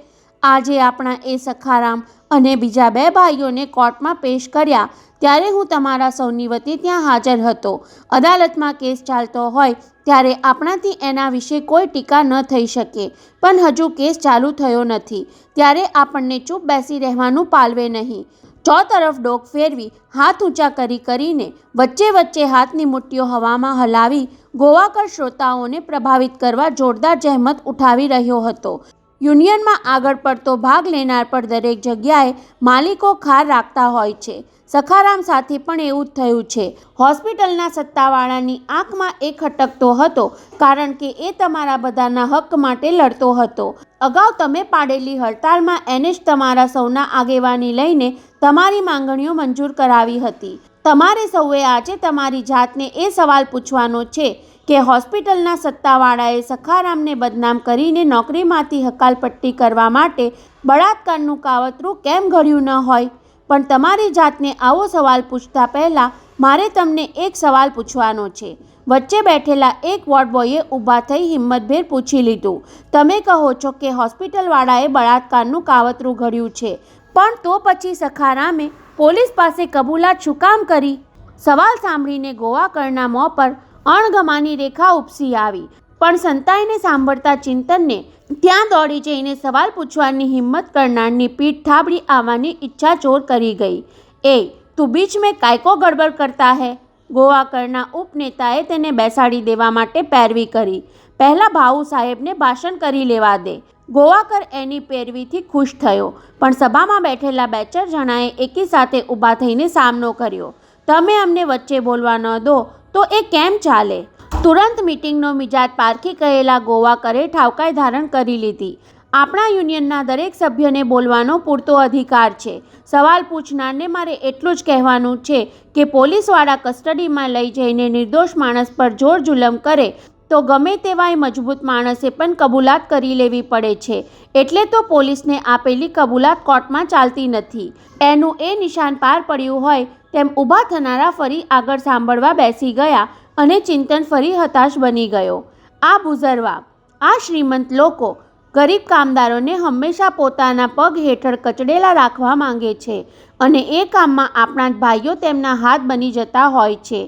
[SPEAKER 1] આજે આપણા એ સખારામ અને બીજા 2 ભાઈઓને કોર્ટમાં પેશ કર્યા ત્યારે હું તમારા સૌની વતી ત્યાં હાજર હતો. અદાલતમાં કેસ ચાલતો હોય ત્યારે આપણાથી એના વિશે કોઈ ટીકા ન થઈ શકે, પણ હજુ કેસ ચાલુ થયો નથી ત્યારે આપણને ચૂપ બેસી રહેવાનું પાલવે નહીં. ચોતરફ ડોક ફેરવી હાથ ઊંચા કરીને વચ્ચે વચ્ચે હાથની મુઠ્ઠીઓ હવામાં હલાવી ગોવાકર શ્રોતાઓને પ્રભાવિત કરવા જોરદાર જહેમત ઉઠાવી રહ્યો હતો. યુનિયનમાં આગળ પડતો ભાગ લેનાર પર દરેક જગ્યાએ માલિકો ખાર રાખતા હોય છે. સખારામ સાથે પણ એવું જ થયું છે. હોસ્પિટલના સત્તાવાળાની આંખમાં એ ખટકતો હતો કારણ કે એ તમારા બધાના હક માટે લડતો હતો. અગાઉ તમે પાડેલી હડતાલમાં એને જ તમારા સૌના આગેવાની લઈને તમારી માંગણીઓ મંજૂર કરાવી હતી. તમારે સૌએ આજે તમારી જાતને એ સવાલ પૂછવાનો છે કે હોસ્પિટલના સત્તાવાળાએ સખારામને બદનામ કરીને નોકરીમાંથી હકાલપટ્ટી કરવા માટે બળાત્કારનું કાવતરું કેમ ઘડ્યું ન હોય? પણ તમારી જાતને આવો સવાલ પૂછતા પહેલાં મારે તમને એક સવાલ પૂછવાનો છે. વચ્ચે બેઠેલા એક વોર્ડબોયે ઊભા થઈ હિંમતભેર પૂછી લીધું. તમે કહો છો કે હોસ્પિટલવાળાએ બળાત્કારનું કાવતરું ઘડ્યું છે, પણ તો પછી સખારામે પોલીસ પાસે કબૂલાત શું કામ કરી? સવાલ સાંભળીને ગોવાકરના મોં પર અણગમાની રેખા ઉપસી આવી, પણ સંતાઈને સાંભળતા ચિંતનને ત્યાં દોડી જઈને સવાલ પૂછવાની હિંમત કરનારની પીઠ થાબડી આવવાની ઈચ્છા ચોર કરી ગઈ. એ તું બીચ મેં કાયકો ગડબડ કરતા હૈ? ગોવાકરના ઉપનેતાએ તેને બેસાડી દેવા માટે પેરવી કરી. પહેલાં ભાઉ સાહેબને ભાષણ કરી લેવા દે. ગોવાકર એની પેરવીથી ખુશ થયો, પણ સભામાં બેઠેલા 2-4 જણાએ એકી સાથે ઊભા થઈને સામનો કર્યો. તમે અમને વચ્ચે બોલવા ન દો તો એ કેમ ચાલે? તુરંત મીટિંગનો મિજાજ પારખી ગયેલા ગોવાકરે ઠાવકાઈ ધારણ કરી લીધી. આપણા યુનિયનના દરેક સભ્યને બોલવાનો પૂરતો અધિકાર છે. સવાલ પૂછનારને મારે એટલું જ કહેવાનું છે કે પોલીસવાળા કસ્ટડીમાં લઈ જઈને નિર્દોષ માણસ પર જોર જુલમ કરે તો ગમે તેવાય મજબૂત માણસે પણ કબૂલાત કરી લેવી પડે છે. એટલે તો પોલીસને આપેલી કબૂલાત કોર્ટમાં ચાલતી નથી. એનું એ નિશાન પાર પડ્યું હોય તેમ ઊભા થનારા ફરી આગળ સાંભળવા બેસી ગયા અને ચિંતન ફરી હતાશ બની ગયો. આ બુઝરવા, આ શ્રીમંત લોકો ગરીબ કામદારોને હંમેશા પોતાના પગ હેઠળ કચડેલા રાખવા માંગે છે અને એ કામમાં આપણા જ ભાઈઓ તેમના હાથ બની જતા હોય છે.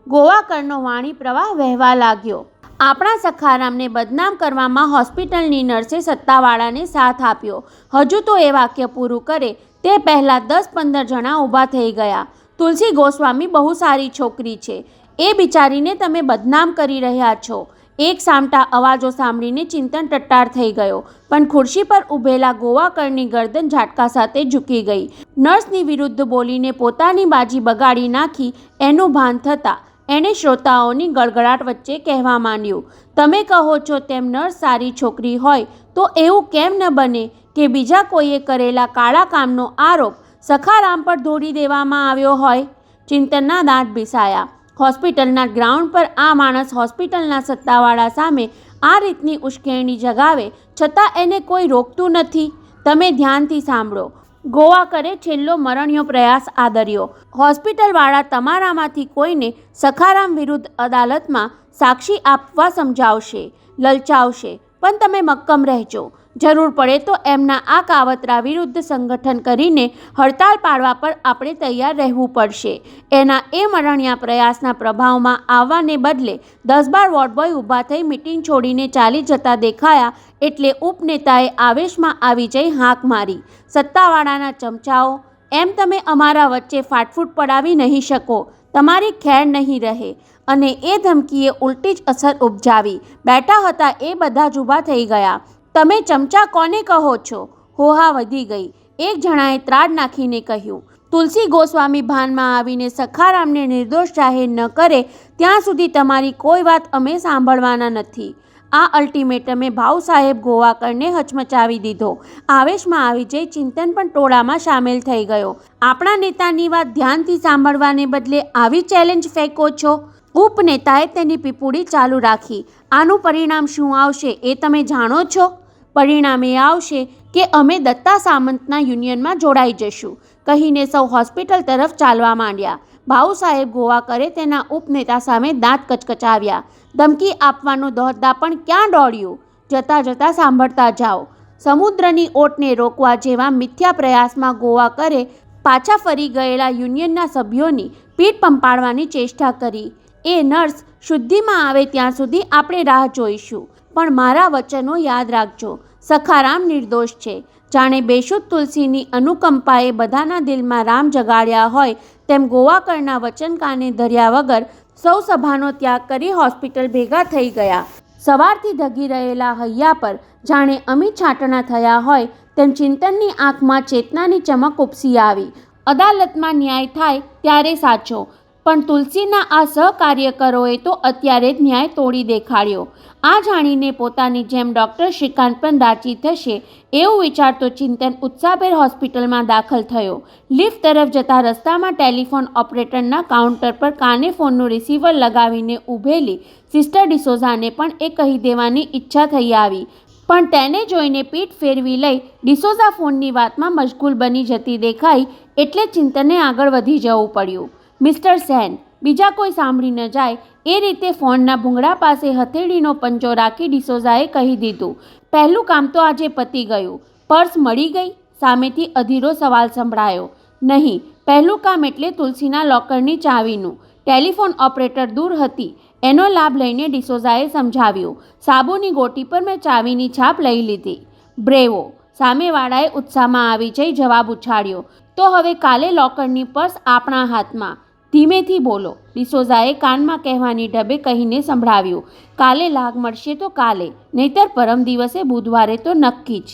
[SPEAKER 1] ગોવાકરનો વાણી પ્રવાહ વહેવા લાગ્યો. આપણા સખારામને બદનામ કરવામાં હોસ્પિટલની નર્સે સત્તાવાળાને સાથ આપ્યો. હજુ તો એ વાક્ય પૂરું કરે તે પહેલાં 10-15 જણા ઊભા થઈ ગયા. તુલસી ગોસ્વામી બહુ સારી છોકરી છે, એ બિચારીને તમે બદનામ કરી રહ્યા છો. એક સામટા અવાજો સાંભળીને ચિંતન ટટ્ટાર થઈ ગયો, પણ ખુરશી પર ઊભેલા ગોવાકરની ગરદન ઝાટકા સાથે ઝૂકી ગઈ. નર્સની વિરુદ્ધ બોલીને પોતાની બાજી બગાડી નાખી એનું ભાન થતાં એણે શ્રોતાઓની ગળગળાટ વચ્ચે કહેવા માંડ્યું, તમે કહો છો તેમ નર્સ સારી છોકરી હોય તો એવું કેમ ન બને કે બીજા કોઈએ કરેલા કાળા કામનો આરોપ સખારામ પર ઢોળી દેવામાં આવ્યો હોય? ચિંતનના દાંત ભીસાયા. હોસ્પિટલના ગ્રાઉન્ડ પર આ માણસ હોસ્પિટલના સત્તાવાળા સામે આ રીતની ઉશ્કેરણી જગાવે છતાં એને કોઈ રોકતું નથી. તમે ધ્યાનથી સાંભળો. ગોવાકરે છેલ્લો મરણીયો પ્રયાસ આદર્યો. હોસ્પિટલવાળા તમારામાંથી કોઈને સખારામ વિરુદ્ધ અદાલતમાં સાક્ષી આપવા સમજાવશે, લલચાવશે, પણ તમે મક્કમ રહેજો. જરૂર પડે તો એમના આ કાવતરા વિરુદ્ધ સંગઠન કરીને હડતાલ પાડવા પર આપણે તૈયાર રહેવું પડશે. એના એ મરણિયા પ્રયાસના પ્રભાવમાં આવવાને બદલે 10-12 વોર્ડબોય ઊભા થઈ મિટિંગ છોડીને ચાલી જતા દેખાયા એટલે ઉપનેતાએ આવેશમાં આવી જઈ હાંક મારી. સત્તાવાળાના ચમચાઓ, એમ તમે અમારા વચ્ચે ફાટફૂટ પડાવી નહીં શકો. તમારી ખેર નહીં રહે. અને એ ધમકીએ ઉલટી જ અસર ઉપજાવી. બેઠા હતા એ બધા જ ઊભા થઈ ગયા. તમે ચમચા કોને કહો છો? હોહા વધી ગઈ. એક જણાએ ત્રાડ નાખીને કહ્યું. તુલસી ગોસ્વામી ભાનમાં આવીને સખારામને નિર્દોષ જાહેર ન કરે ત્યાં સુધી તમારી કોઈ વાત અમે સાંભળવાના નથી. આ અલ્ટિમેટમે ભાઉ સાહેબ ગોવાકરને હચમચાવી દીધો. આવેશમાં આવી જઈ ચિંતન પણ ટોળામાં સામેલ થઈ ગયો. આપણા નેતાની વાત ધ્યાનથી સાંભળવાને બદલે આવી ચેલેન્જ ફેંકો છો? ઉપનેતાએ તેની પીપુડી ચાલુ રાખી. આનું પરિણામ શું આવશે એ તમે જાણો છો? પરિણામ એ આવશે કે અમે દત્તા સામંતના યુનિયનમાં જોડાઈ જશું, કહીને સૌ હોસ્પિટલ તરફ ચાલવા માંડ્યા. ભાઉ સાહેબ ગોવાકરે તેના ઉપનેતા સામે દાંત કચકચાવ્યા. ધમકી આપવાનું દોડતા પણ ક્યાં દોડ્યું? જતા જતા સાંભળતા જાઓ. સમુદ્રની ઓટને રોકવા જેવા મિથ્યા પ્રયાસમાં ગોવાકરે પાછા ફરી ગયેલા યુનિયનના સભ્યોની પીઠ પંપાડવાની ચેષ્ટા કરી. એ નર્સ શુદ્ધિમાં આવે ત્યાં સુધી આપણે રાહ જોઈશું. પણ મારા વચનો યાદ રાખજો. સખારામ નિર્દોષ છે. જાણે બેશુદ્ધ તુલસીની અનુકંપાએ બધાના દિલમાં રામ જગાડ્યા હોય તેમ ગોવાકરના વચન કાને ધર્યા વગર સૌ સભાનો ત્યાગ કરી હોસ્પિટલ ભેગા થઈ ગયા. સવારથી ધગી રહેલા હૈયા પર જાણે અમી છાંટણા થયા હોય તેમ ચિંતનની આંખમાં ચેતનાની ચમક ઉપસી આવી. અદાલતમાં ન્યાય થાય ત્યારે સાચો, પણ તુલસીના આ સહકાર્યકરોએ તો અત્યારે જ ન્યાય તોડી દેખાડ્યો. આ જાણીને પોતાની જેમ ડૉક્ટર શ્રીકાંત પણ રાજી થશે એવું વિચારતો ચિંતન ઉત્સાહભેર હોસ્પિટલમાં દાખલ થયો. લિફ્ટ તરફ જતા રસ્તામાં ટેલિફોન ઓપરેટરના કાઉન્ટર પર કાને ફોનનું રિસીવર લગાવીને ઊભેલી સિસ્ટર ડિસોઝાને પણ એ કહી દેવાની ઈચ્છા થઈ આવી. પણ તેને જોઈને પીઠ ફેરવી લઈ ડિસોઝા ફોનની વાતમાં મશગુલ બની જતી દેખાઈ એટલે ચિંતનને આગળ વધી જવું પડ્યું. મિસ્ટર સેન, બીજા કોઈ સાંભળી ન જાય એ રીતે ફોનના ભૂંગળા પાસે હથેળીનો પંજો રાખી ડિસોઝાએ કહી દીધું. પહેલું કામ તો આજે પતી ગયું. પર્સ મળી ગઈ? સામેથી અધીરો સવાલ સંભળાયો. નહીં, પહેલું કામ એટલે તુલસીના લોકરની ચાવીનું. ટેલિફોન ઓપરેટર દૂર હતી. એનો લાભ લઈને ડિસોઝાએ સમજાવ્યું. સાબુની ગોટી પર મેં ચાવીની છાપ લઈ લીધી. બ્રેવો! સામેવાળાએ ઉત્સાહમાં આવી જઈ જવાબ ઉછાળ્યો. તો હવે કાલે લોકરની પર્સ આપણા હાથમાં. ધીમેથી બોલો, ડિસોઝાએ કાનમાં કહેવાની ઢબે કહીને સંભળાવ્યું. કાલે લાગ મળશે તો કાલે, નહીતર પરમ દિવસે બુધવારે તો નક્કી જ.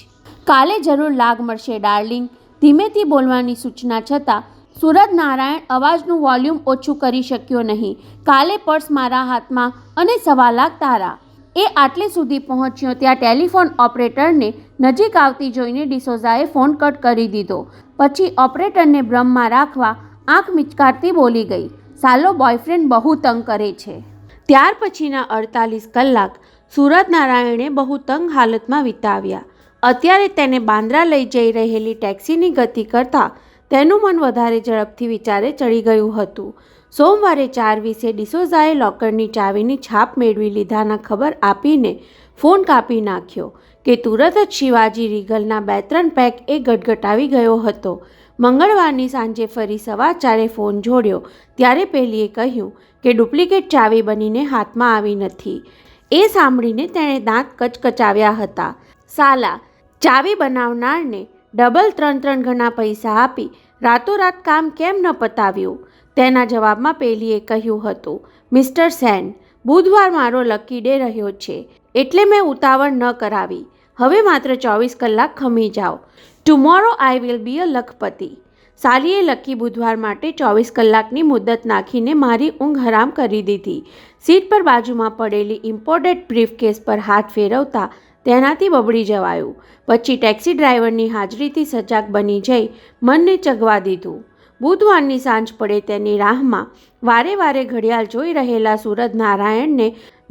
[SPEAKER 1] કાલે જરૂર લાગ મળશે ડાર્લિંગ. ધીમેથી બોલવાની સૂચના છતાં સુરજ નારાયણ અવાજનું વોલ્યુમ ઓછું કરી શક્યો નહીં. કાલે પર્સ મારા હાથમાં અને 1.25 લાખ તારા. એ આટલે સુધી પહોંચ્યો ત્યાં ટેલિફોન ઓપરેટરને નજીક આવતી જોઈને ડિસોઝાએ ફોન કટ કરી દીધો. પછી ઓપરેટરને ભ્રમમાં રાખવા આંખ મિચકારતી બોલી ગઈ. સાલો બોયફ્રેન્ડ બહુ તંગ કરે છે. ત્યાર પછીના 48 કલાક સુરજ નારાયણે બહુ તંગ હાલતમાં વિતાવ્યા. અત્યારે તેને બાંદ્રા લઈ જઈ રહેલી ટેક્સીની ગતિ કરતાં તેનું મન વધારે ઝડપથી વિચારે ચડી ગયું હતું. સોમવારે 4:20 ડિસોઝાએ લોકરની ચાવીની છાપ મેળવી લીધાના ખબર આપીને ફોન કાપી નાખ્યો કે તુરત જ શિવાજી રીગલના 2-3 પેક એ ગટગટાવી ગયો હતો. મંગળવારની સાંજે ફરી 4:15 ફોન જોડ્યો ત્યારે પેલીએ કહ્યું કે ડુપ્લિકેટ ચાવી બનીને હાથમાં આવી નથી. એ સાંભળીને તેણે દાંત કચકચાવ્યા હતા. સાલા, ચાવી બનાવનારને ડબલ 3 ગણા પૈસા આપી રાતોરાત કામ કેમ ન પતાવ્યું? તેના જવાબમાં પેલીએ કહ્યું હતું, મિસ્ટર સેન, બુધવાર મારો લકી ડે રહ્યો છે એટલે મેં ઉતાવળ ન કરાવી. હવે માત્ર 24 કલાક ખમી જાઓ. Tomorrow I will be a લખપતિ. સાલીએ લકી બુધવાર માટે 24 કલાકની મુદત નાખીને મારી ઊંઘ હરામ કરી દીધી. સીટ પર બાજુમાં પડેલી ઇમ્પોર્ટેડ બ્રીફકેસ પર હાથ ફેરવતા તેનાથી બબડી જવાયું. પછી ટેક્સી ડ્રાઈવરની હાજરીથી સજાગ બની જઈ મનને ચગવા દીધું. બુધવારની સાંજ પડે તેની રાહમાં વારે વારે ઘડિયાળ જોઈ રહેલા સૂરજનારાયણને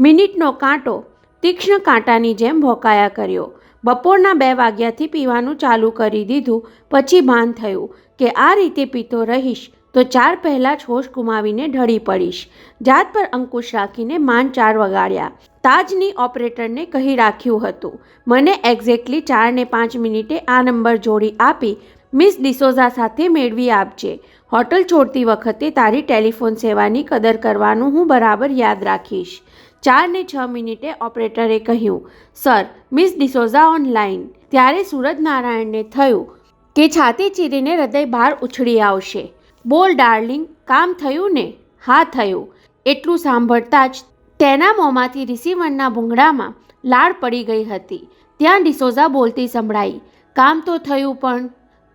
[SPEAKER 1] મિનિટનો કાંટો તીક્ષ્ણ કાંટાની જેમ ભોંકાયા કર્યો. બપોરના 2 વાગ્યાથી પીવાનું ચાલુ કરી દીધું. પછી ભાન થયું કે આ રીતે પીતો રહીશ તો 4 પહેલાં જ હોશ ગુમાવીને ઢળી પડીશ. જાત પર અંકુશ રાખીને માંડ 4 વગાડ્યા. તાજની ઓપરેટરને કહી રાખ્યું હતું, મને એક્ઝેક્ટલી 4 ને 5 મિનિટે આ નંબર જોડી આપી મિસ ડિસોઝા સાથે મેળવી આપજે. હોટલ છોડતી વખતે તારી ટેલિફોન સેવાની કદર કરવાનું હું બરાબર યાદ રાખીશ. 4 ને 6 મિનિટે ઓપરેટરે કહ્યું, સર, મિસ ડિસોઝા ઓનલાઈન. ત્યારે સૂરજનારાયણને થયું કે છાતી ચીરીને હૃદય બહાર ઉછળી આવશે. બોલ ડાર્લિંગ, કામ થયું ને? હા થયું. એટલું સાંભળતા જ તેના મોંમાંથી રિસીવરના ભૂંગળામાં લાળ પડી ગઈ હતી. ત્યાં ડિસોઝા બોલતી સંભળાઈ, કામ તો થયું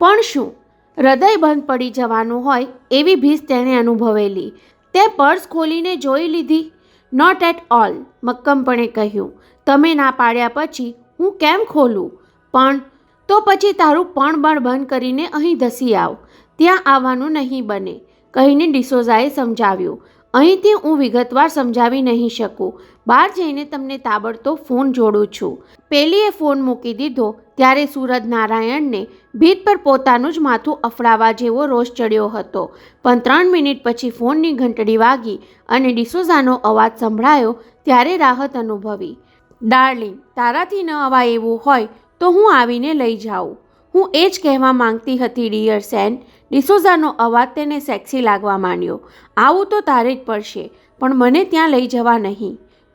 [SPEAKER 1] પણ શું? હૃદય બંધ પડી જવાનું હોય એવી ભીસ તેણે અનુભવેલી. તે પર્સ ખોલીને જોઈ લીધી? નોટ એટ ઓલ, મક્કમપણે કહ્યું. તમે ના પાડ્યા પછી હું કેમ ખોલું? પણ તો પછી તારું પણ બંધ કરીને અહીં ધસી આવ. ત્યાં આવવાનું નહીં બને, કહીને ડિસોઝાએ સમજાવ્યું. અહીંથી હું વિગતવાર સમજાવી નહીં શકું. બહાર જઈને તમને તાબડતોબ ફોન જોડું છું. પેલીએ ફોન મૂકી દીધો ત્યારે સૂરજનારાયણને ભીત પર પોતાનું જ માથું અફડાવા જેવો રોષ ચડ્યો હતો. પણ 3 મિનિટ પછી ફોનની ઘંટડી વાગી અને ડિસોઝાનો અવાજ સંભળાયો ત્યારે રાહત અનુભવી. ડાર્લિંગ, તારાથી ન અવાય એવું હોય તો હું આવીને લઈ જાઉં. હું એ જ કહેવા માંગતી હતી ડિયર સેન. ડિસોઝાનો અવાજ તેને સેક્સી લાગવા માંડ્યો. આવું તો તારે જ પડશે, પણ મને ત્યાં લઈ જવા નહીં.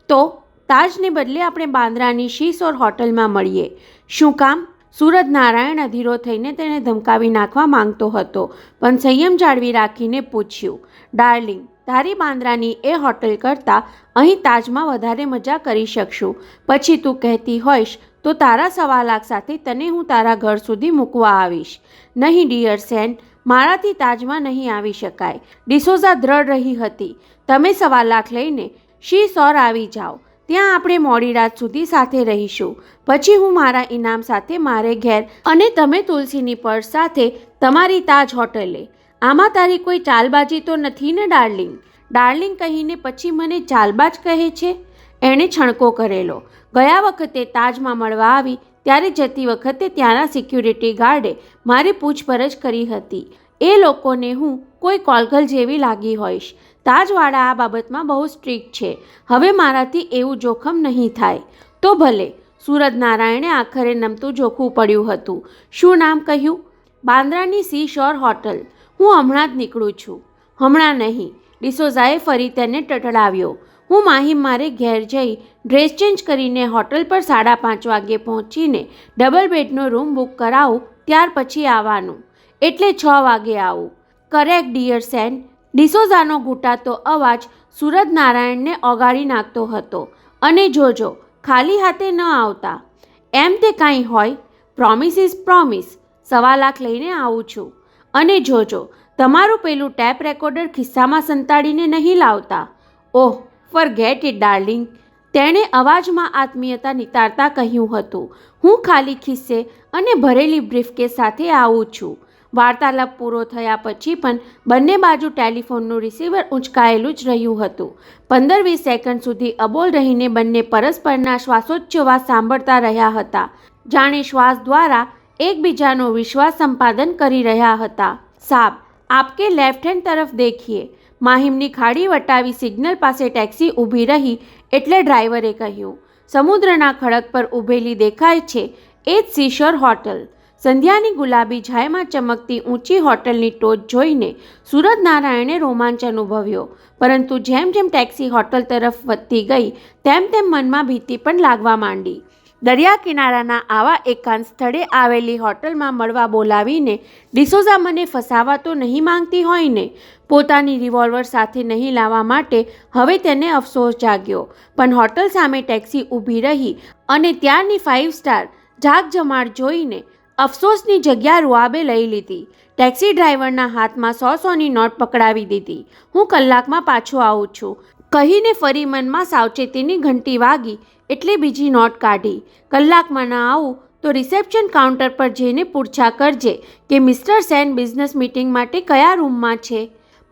[SPEAKER 1] તો તાજને બદલે આપણે બાંદ્રાની શીશોર હોટલમાં મળીએ. શું કામ? સૂરજનારાયણ અધીરો થઈને તેને ધમકાવી નાખવા માંગતો હતો, પણ સંયમ જાળવી રાખીને પૂછ્યું, ડાર્લિંગ, તારી બાંદ્રાની એ હોટલ કરતાં અહીં તાજમાં વધારે મજા કરી શકશું. પછી તું કહેતી હોઈશ તો તારા 1.25 લાખ સાથે તને હું તારા ઘર સુધી મૂકવા આવીશ. નહીં ડિયર સેન, મારાથી તાજમાં નહીં આવી શકાય. ડિસોઝા દ્રઢ રહી હતી. તમે 1.25 લાખ લઈને શીશોર આવી જાઓ. ત્યાં આપણે મોડી રાત સુધી સાથે રહીશું. પછી હું મારા ઇનામ સાથે મારે ઘેર અને તમે તુલસીની પર્સ સાથે તમારી તાજ હોટલે. આમાં તારી કોઈ ચાલબાજી તો નથી ને ડાર્લિંગ? ડાર્લિંગ કહીને પછી મને ચાલબાજ કહે છે? એણે છણકો કરેલો. ગયા વખતે તાજમાં મળવા આવી ત્યારે જતી વખતે ત્યાંના સિક્યુરિટી ગાર્ડે મારી પૂછપરછ કરી હતી. એ લોકોને હું કોઈ કોલગલ જેવી લાગી હોઈશ. તાજવાળા આ બાબતમાં બહુ સ્ટ્રિક્ટ છે. હવે મારાથી એવું જોખમ નહીં થાય. તો ભલે. સૂરજનારાયણે આખરે નમતું જોખવું પડ્યું હતું. શું નામ કહ્યું? બાંદ્રાની સી શોર હોટલ. હું હમણાં જ નીકળું છું. હમણાં નહીં. ડિસોઝાએ ફરી તેને ટટડાવ્યો. હું માહિમ મારે ઘેર જઈ ડ્રેસ ચેન્જ કરીને હોટલ પર 5:30 વાગ્યે પહોંચીને ડબલ બેડનો રૂમ બુક કરાવું ત્યાર પછી આવવાનું. એટલે 6 વાગે આવું. Correct dear Sen. ડિસોઝાનો ઘૂંટાતો અવાજ સૂરજનારાયણને ઓગાળી નાખતો હતો. અને જોજો, ખાલી હાથે ન આવતા. એમ તે કાંઈ હોય. Promise is promise. 1.25 લાખ લઈને આવું છું. અને જોજો, તમારું પેલું ટેપ રેકોર્ડર ખિસ્સામાં સંતાડીને નહીં લાવતા. ઓહ, ફોરગેટ ઇટ ડાર્લિંગ. તેણે અવાજમાં આત્મીયતા નિતારતા કહ્યું હતું. હું ખાલી ખિસ્સે અને ભરેલી બ્રીફકેસ સાથે આવું છું. વાર્તાલાપ પૂરો થયા પછી પણ બંને બાજુ ટેલિફોનનું રિસીવર ઊંચકાયેલું જ રહ્યું હતું. 15-20 સેકન્ડ સુધી અબોલ રહીને બંને પરસ્પરના શ્વાસોચ્છ્વાસ સાંભળતા રહ્યા હતા. જાણે શ્વાસ દ્વારા એકબીજાનો વિશ્વાસ સંપાદન કરી રહ્યા હતા. સાબ, આપકે લેફ્ટ હેન્ડ તરફ દેખીએ. માહિમની ખાડી વટાવી સિગ્નલ પાસે ટેક્સી ઊભી રહી એટલે ડ્રાઈવરે કહ્યું, સમુદ્રના ખડક પર ઊભેલી દેખાય છે એ જ સીશોર હોટલ. સંધ્યાની ગુલાબી છાયામાં ચમકતી ઊંચી હોટલની ટોચ જોઈને સૂરજનારાયણે રોમાંચ અનુભવ્યો. પરંતુ જેમ જેમ ટેક્સી હોટલ તરફ વધતી ગઈ તેમ તેમ મનમાં ભીતિ પણ લાગવા માંડી. દરિયા કિનારાના આવા એકાંત સ્થળે આવેલી હોટલમાં મળવા બોલાવીને ડિસોઝા મને ફસાવા તો નહીં માંગતી હોય ને? પોતાની રિવોલ્વર સાથે નહીં લાવવા માટે હવે તેને અફસોસ જાગ્યો. પણ હોટલ સામે ટેક્સી ઊભી રહી અને ત્યાંની 5 સ્ટાર જાગજમાળ જોઈને અફસોસની જગ્યા રૂઆબે લઈ લીધી. ટેક્સી ડ્રાઈવરના હાથમાં 100-100ની નોટ પકડાવી દીધી. હું કલાકમાં પાછો આવું છું કહીને ફરી મનમાં સાવચેતીની ઘંટી વાગી એટલે બીજી નોટ કાઢી. કલાકમાં ન આવું તો રિસેપ્શન કાઉન્ટર પર જઈને પૂછા કરજે કે મિસ્ટર સેન બિઝનેસ મીટિંગ માટે કયા રૂમમાં છે.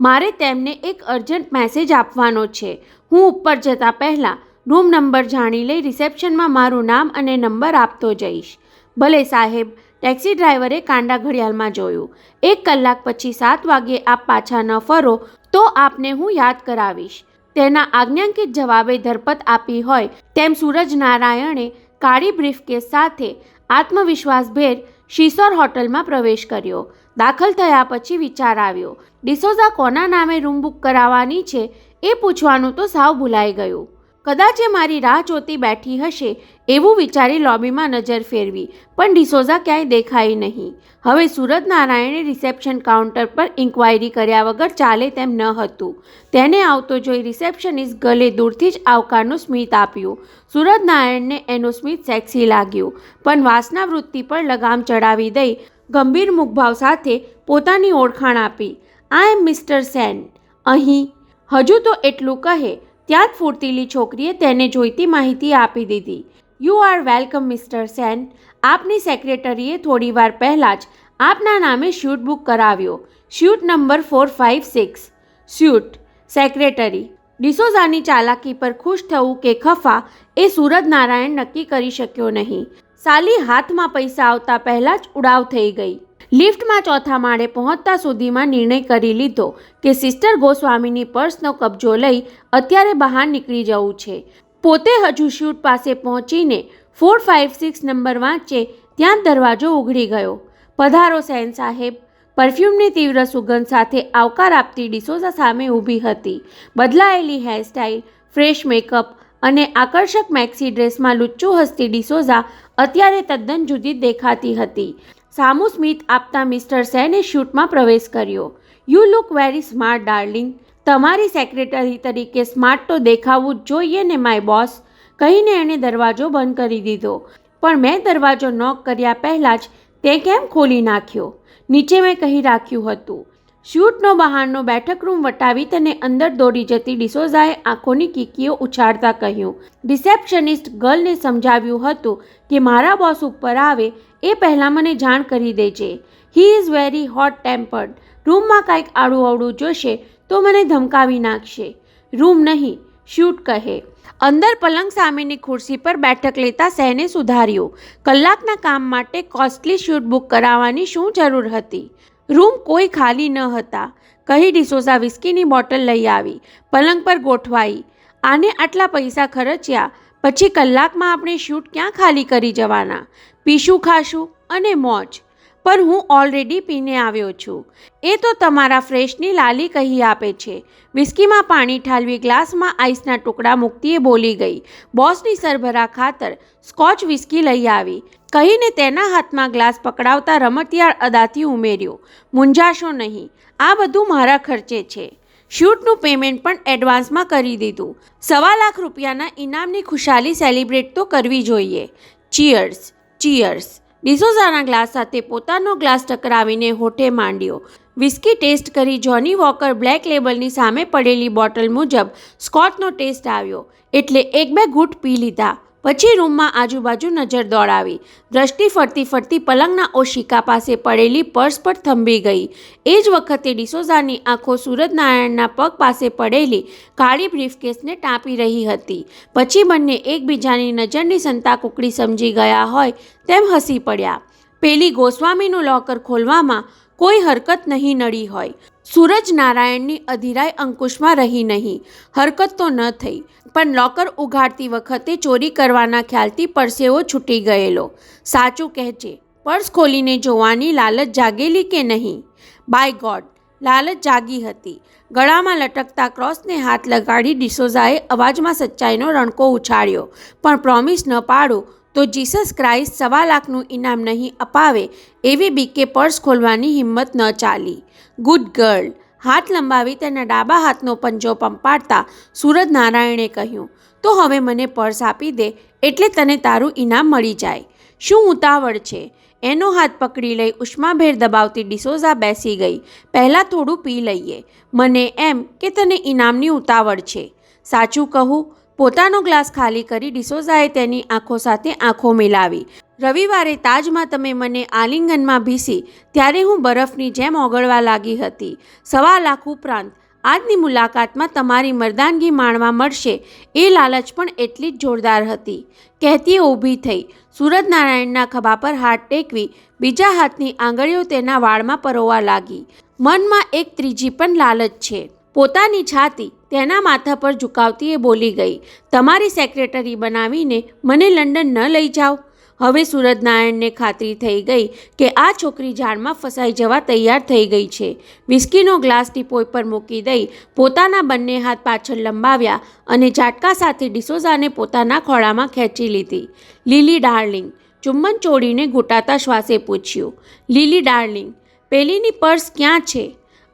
[SPEAKER 1] મારે તેમને એક અર્જન્ટ મેસેજ આપવાનો છે. હું ઉપર જતાં પહેલાં રૂમ નંબર જાણી લઈ રિસેપ્શનમાં મારું નામ અને નંબર આપતો જઈશ. ભલે સાહેબ, ટેક્સી ડ્રાઈવરે કાંડા ઘડિયાળમાં જોયું. 1 કલાક પછી 7 વાગ્યે આપ પાછા ન ફરો તો આપને હું યાદ કરાવીશ. તેના આજ્ઞાંકિત જવાબે ધરપત આપી હોય તેમ સૂરજનારાયણે કાળી બ્રીફકેસ સાથે આત્મવિશ્વાસભેર શિશોર હોટલમાં પ્રવેશ કર્યો. દાખલ થયા પછી વિચાર આવ્યો, ડિસોઝા કોના નામે રૂમ બુક કરાવવાની છે એ પૂછવાનું તો સાવ ભૂલાઈ ગયું. કદાચ એ મારી રાહ જોતી બેઠી હશે એવું વિચારી લોબીમાં નજર ફેરવી, પણ ડિસોઝા ક્યાંય દેખાઈ નહીં. હવે સૂરજનારાયણે રિસેપ્શન કાઉન્ટર પર ઇન્ક્વાયરી કર્યા વગર ચાલે તેમ ન હતું. તેને આવતો જોઈ રિસેપ્શનિસ્ટ ગલે દૂરથી જ આવકારનું સ્મિત આપ્યું. સૂરજનારાયણને એનું સ્મિત સેક્સી લાગ્યું, પણ વાસના વૃત્તિ પર લગામ ચડાવી દઈ ગંભીર મુખભાવ સાથે પોતાની ઓળખાણ આપી. આઈ એમ મિસ્ટર સેન. અહીં. હજુ તો એટલું કહે ત્યાં જ ફૂર્તીલી છોકરીએ તેને જોઈતી માહિતી આપી દીધી. You are welcome mister Sen. આપની સેક્રેટરીએ થોડીવાર પહેલાં જ આપના નામે સ્યુટ બુક કરાવ્યો. Suite number 456. સ્યુટ. સેક્રેટરી. ડિસોઝાની ચાલાકી પર ખુશ થવું કે ખફા એ સૂરજનારાયણ નક્કી કરી શક્યો નહીં. સાલી હાથમાં પૈસા આવતા પહેલાં જ ઉડાવ થઈ ગઈ. લિફ્ટમાં ચોથા માળે પહોંચતા સુધીમાં નિર્ણય કરી લીધો કે સિસ્ટર ગોસ્વામીની પર્સનો કબજો લઈ અત્યારે બહાર નીકળી જવું છે. પોતે હજુ સ્યુટ પાસે પહોંચીને 456 નંબર વાંચે ત્યાં દરવાજો ઉઘડી ગયો. પધારો સેન સાહેબ. પરફ્યુમની તીવ્ર સુગંધ સાથે આવકાર આપતી ડિસોઝા સામે ઊભી હતી. બદલાયેલી હેરસ્ટાઇલ, ફ્રેશ મેકઅપ અને આકર્ષક મેક્સી ડ્રેસમાં લુચ્ચું હસતી ડિસોઝા અત્યારે તદ્દન જુદી દેખાતી હતી. સામું સ્મિત આપતા મિસ્ટર સેને શૂટમાં પ્રવેશ કર્યો. You look very smart darling. તમારી સેક્રેટરી તરીકે સ્માર્ટ તો દેખાવું જ જોઈએ ને માય બોસ, કહીને એણે દરવાજો બંધ કરી દીધો. પણ મેં દરવાજો નોક કર્યા પહેલાં જ તે કેમ ખોલી નાખ્યો? નીચે મેં કહી રાખ્યું હતું. શૂટનો બહારનો બેઠક રૂમ વટાવી તેને અંદર દોડી જતી ડિસોઝાએ આંખોની કીકીઓ ઉછાળતા કહ્યું. રિસેપ્શનિસ્ટ ગર્લને સમજાવ્યું હતું કે મારા બોસ ઉપર આવે એ પહેલાં મને જાણ કરી દેજે. He is very hot tempered. રૂમમાં કાંઈક આડું અવળું જોશે તો મને ધમકાવી નાખશે. રૂમ નહીં, શૂટ કહે. અંદર પલંગ સામેની ખુરશી પર બેઠક લેતા સહેને સુધાર્યું. કલાકના કામ માટે કોસ્ટલી શૂટ બુક કરાવવાની શું જરૂર હતી? રૂમ કોઈ ખાલી ન હતા, કહી ડિસોઝા વિસ્કીની બોટલ લઈ આવી. પલંગ પર ગોઠવાઈ. આને આટલા પૈસા ખર્ચ્યા પછી કલાકમાં આપણે શૂટ ક્યાં ખાલી કરી જવાના? પીશું ખાશું અને મોજ. પણ હું ઓલરેડી પીને આવ્યો છું. એ તો તમારા ફ્રેશની લાલી કહી આપે છે. વિસ્કીમાં પાણી ઠાલવી ગ્લાસમાં આઈસના ટુકડા મૂકતીએ બોલી ગઈ. બોસની સરભરા ખાતર સ્કોચ વિસ્કી લઈ આવી, કહીને તેના હાથમાં ગ્લાસ પકડાવતા રમતિયાળ અદાથી ઉમેર્યો. મૂંઝાશો નહીં, આ બધું મારા ખર્ચે છે. શૂટનું પેમેન્ટ પણ એડવાન્સમાં કરી દીધું. 1.25 લાખ રૂપિયાના ઇનામની ખુશાલી સેલિબ્રેટ તો કરવી જોઈએ. ચીયર્સ. ચીયર્સ. ડિસોઝાના ગ્લાસ સાથે પોતાનો ગ્લાસ ટકરાવીને હોઠે માંડ્યો. વિસ્કી ટેસ્ટ કરી જોની વોકર બ્લેક લેબલની સામે પડેલી બોટલ મુજબ સ્કોચનો ટેસ્ટ આવ્યો એટલે 1-2 ઘૂંટ પી લીધા. પછી રૂમમાં આજુબાજુ નજર દોડાવી. દ્રષ્ટિ ફરતી ફરતી પલંગના ઓશિકા પાસે પડેલી પર્સ પર થંભી ગઈ. એ જ વખતે ડિસોઝાની આંખો સૂરજનારાયણના પગ પાસે પડેલી કાળી બ્રીફકેસને ટાંપી રહી હતી. પછી બંને એકબીજાની નજરની સંતાકુકડી સમજી ગયા હોય તેમ હસી પડ્યા. પેલી ગોસ્વામીનું લોકર ખોલવામાં કોઈ હરકત નહીં નડી હોય. સૂરજનારાયણની અધીરાઈ અંકુશમાં રહી નહીં. હરકત તો ન થઈ, પણ લોકર ઉઘાડતી વખતે ચોરી કરવાના ખ્યાલથી પરસેવો છૂટી ગયેલો. સાચું કહેજે, પર્સ ખોલીને જોવાની લાલચ જાગેલી કે નહીં? બાય ગોડ, લાલચ જાગી હતી. ગળામાં લટકતા ક્રોસને હાથ લગાડી ડિસોઝાએ અવાજમાં સચ્ચાઈનો રણકો ઉછાળ્યો. પણ પ્રોમિસ ન પાડું તો જીસસ ક્રાઇસ્ટ 1.25 લાખનું ઇનામ નહીં અપાવે એવી બીકે પર્સ ખોલવાની હિંમત ન ચાલી. Good girl. હાથ લંબાવી તેના ડાબા હાથનો પંજો પંપાડતા સૂરજનારાયણે કહ્યું. તો હવે મને પર્સ આપી દે એટલે તને તારું ઇનામ મળી જાય. શું ઉતાવળ છે? એનો હાથ પકડી લઈ ઉષ્માભેર દબાવતી ડિસોઝા બેસી ગઈ. પહેલાં થોડું પી લઈએ. મને એમ કે તને ઇનામની ઉતાવળ છે. સાચું કહું? પોતાનો ગ્લાસ ખાલી કરી ડિસોઝાએ તેની આંખો સાથે આંખો મિલાવી. રવિવારે તાજમાં તમે મને આલિંગનમાં ભીસી ત્યારે હું બરફની જેમ ઓગળવા લાગી હતી. 1.25 લાખ ઉપરાંત આજની મુલાકાતમાં તમારી મર્દાનગી માણવા મળશે એ લાલચ પણ એટલી જ જોરદાર હતી. કહેતી ઊભી થઈ. સૂરજનારાયણના ખભા પર હાથ ટેકવી બીજા હાથની આંગળીઓ તેના વાળમાં પરોવા લાગી. મનમાં એક ત્રીજી પણ લાલચ છે. પોતાની છાતી તેના માથા પર ઝુકાવતી એ બોલી ગઈ, તમારી સેક્રેટરી બનાવીને મને લંડન ન લઈ જાઓ. હવે સૂરજનારાયણને ખાતરી થઈ ગઈ કે આ છોકરી જાળમાં ફસાઈ જવા તૈયાર થઈ ગઈ છે. વિસ્કીનો ગ્લાસ ટીપોય પર મૂકી દઈ પોતાના બંને હાથ પાછળ લંબાવ્યા અને ઝાટકા સાથે ડિસોઝાને પોતાના ખોળામાં ખેંચી લીધી. લીલી ડાર્લિંગ, ચુંબન ચોડીને ઘૂંટાતા શ્વાસે પૂછ્યું. લીલી ડાર્લિંગ, પેલીની પર્સ ક્યાં છે?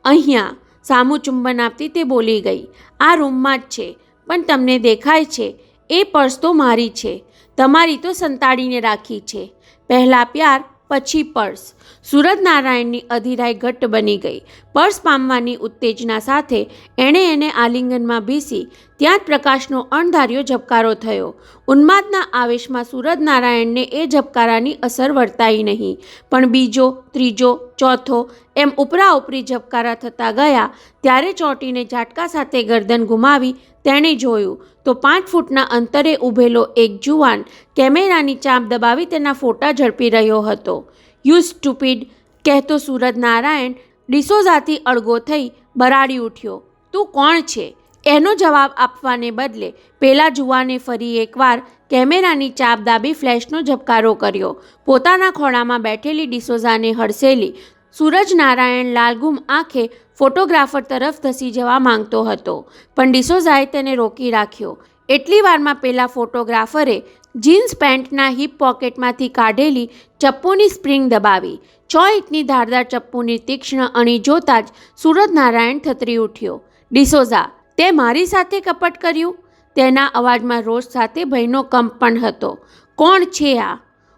[SPEAKER 1] અહીંયા. સામું ચુંબન આપતી તે બોલી ગઈ, આ રૂમમાં જ છે, પણ તમને દેખાય છે એ પર્સ તો મારી છે. તમારી તો સંતાડીને રાખી છે. પહેલાં પ્યાર, પછી પર્સ. સૂરજનારાયણની અધીરાઈ ઘટ્ટ બની ગઈ. પર્સ પામવાની ઉત્તેજના સાથે એને આલિંગનમાં ભીસી ત્યાં જ પ્રકાશનો અણધાર્યો ઝબકારો થયો. ઉન્માદના આવેશમાં સૂરજનારાયણને એ ઝબકારાની અસર વર્તાઈ નહીં, પણ બીજો, ત્રીજો, ચોથો એમ ઉપરા ઉપરી ઝબકારા થતા ગયા. ત્યારે ચોંટીને ઝાટકા સાથે ગરદન ગુમાવી તેણે જોયું તો 5 ફૂટના અંતરે ઊભેલો એક જુવાન કેમેરાની ચાંપ દબાવી તેના ફોટા ઝડપી રહ્યો હતો. યુ સ્ટુપિડ, કહેતો સૂરજનારાયણ ડિસોઝાથી અળગો થઈ બરાડી ઉઠ્યો. તું કોણ છે? એનો જવાબ આપવાને બદલે પેલા જુવાને ફરી એકવાર કેમેરાની ચાપ દાબી ફ્લેશનો ઝબકારો કર્યો. પોતાના ખોળામાં બેઠેલી ડિસોઝાને હડસેલી સૂરજનારાયણ લાલગુમ આંખે ફોટોગ્રાફર તરફ ધસી જવા માંગતો હતો, પણ ડિસોઝાએ તેને રોકી રાખ્યો. એટલી વારમાં પેલા ફોટોગ્રાફરે જીન્સ પેન્ટના હિપ પોકેટમાંથી કાઢેલી ચપ્પુની સ્પ્રિંગ દબાવી. 6 ઇંચની ધારદાર ચપ્પુની તીક્ષ્ણ અણી જોતાં જ સૂરજનારાયણ થતરી ઉઠ્યો. ડિસોઝા, તે મારી સાથે કપટ કર્યું? તેના અવાજમાં રોષ સાથે ભયનો કંપ પણ હતો. કોણ છે આ?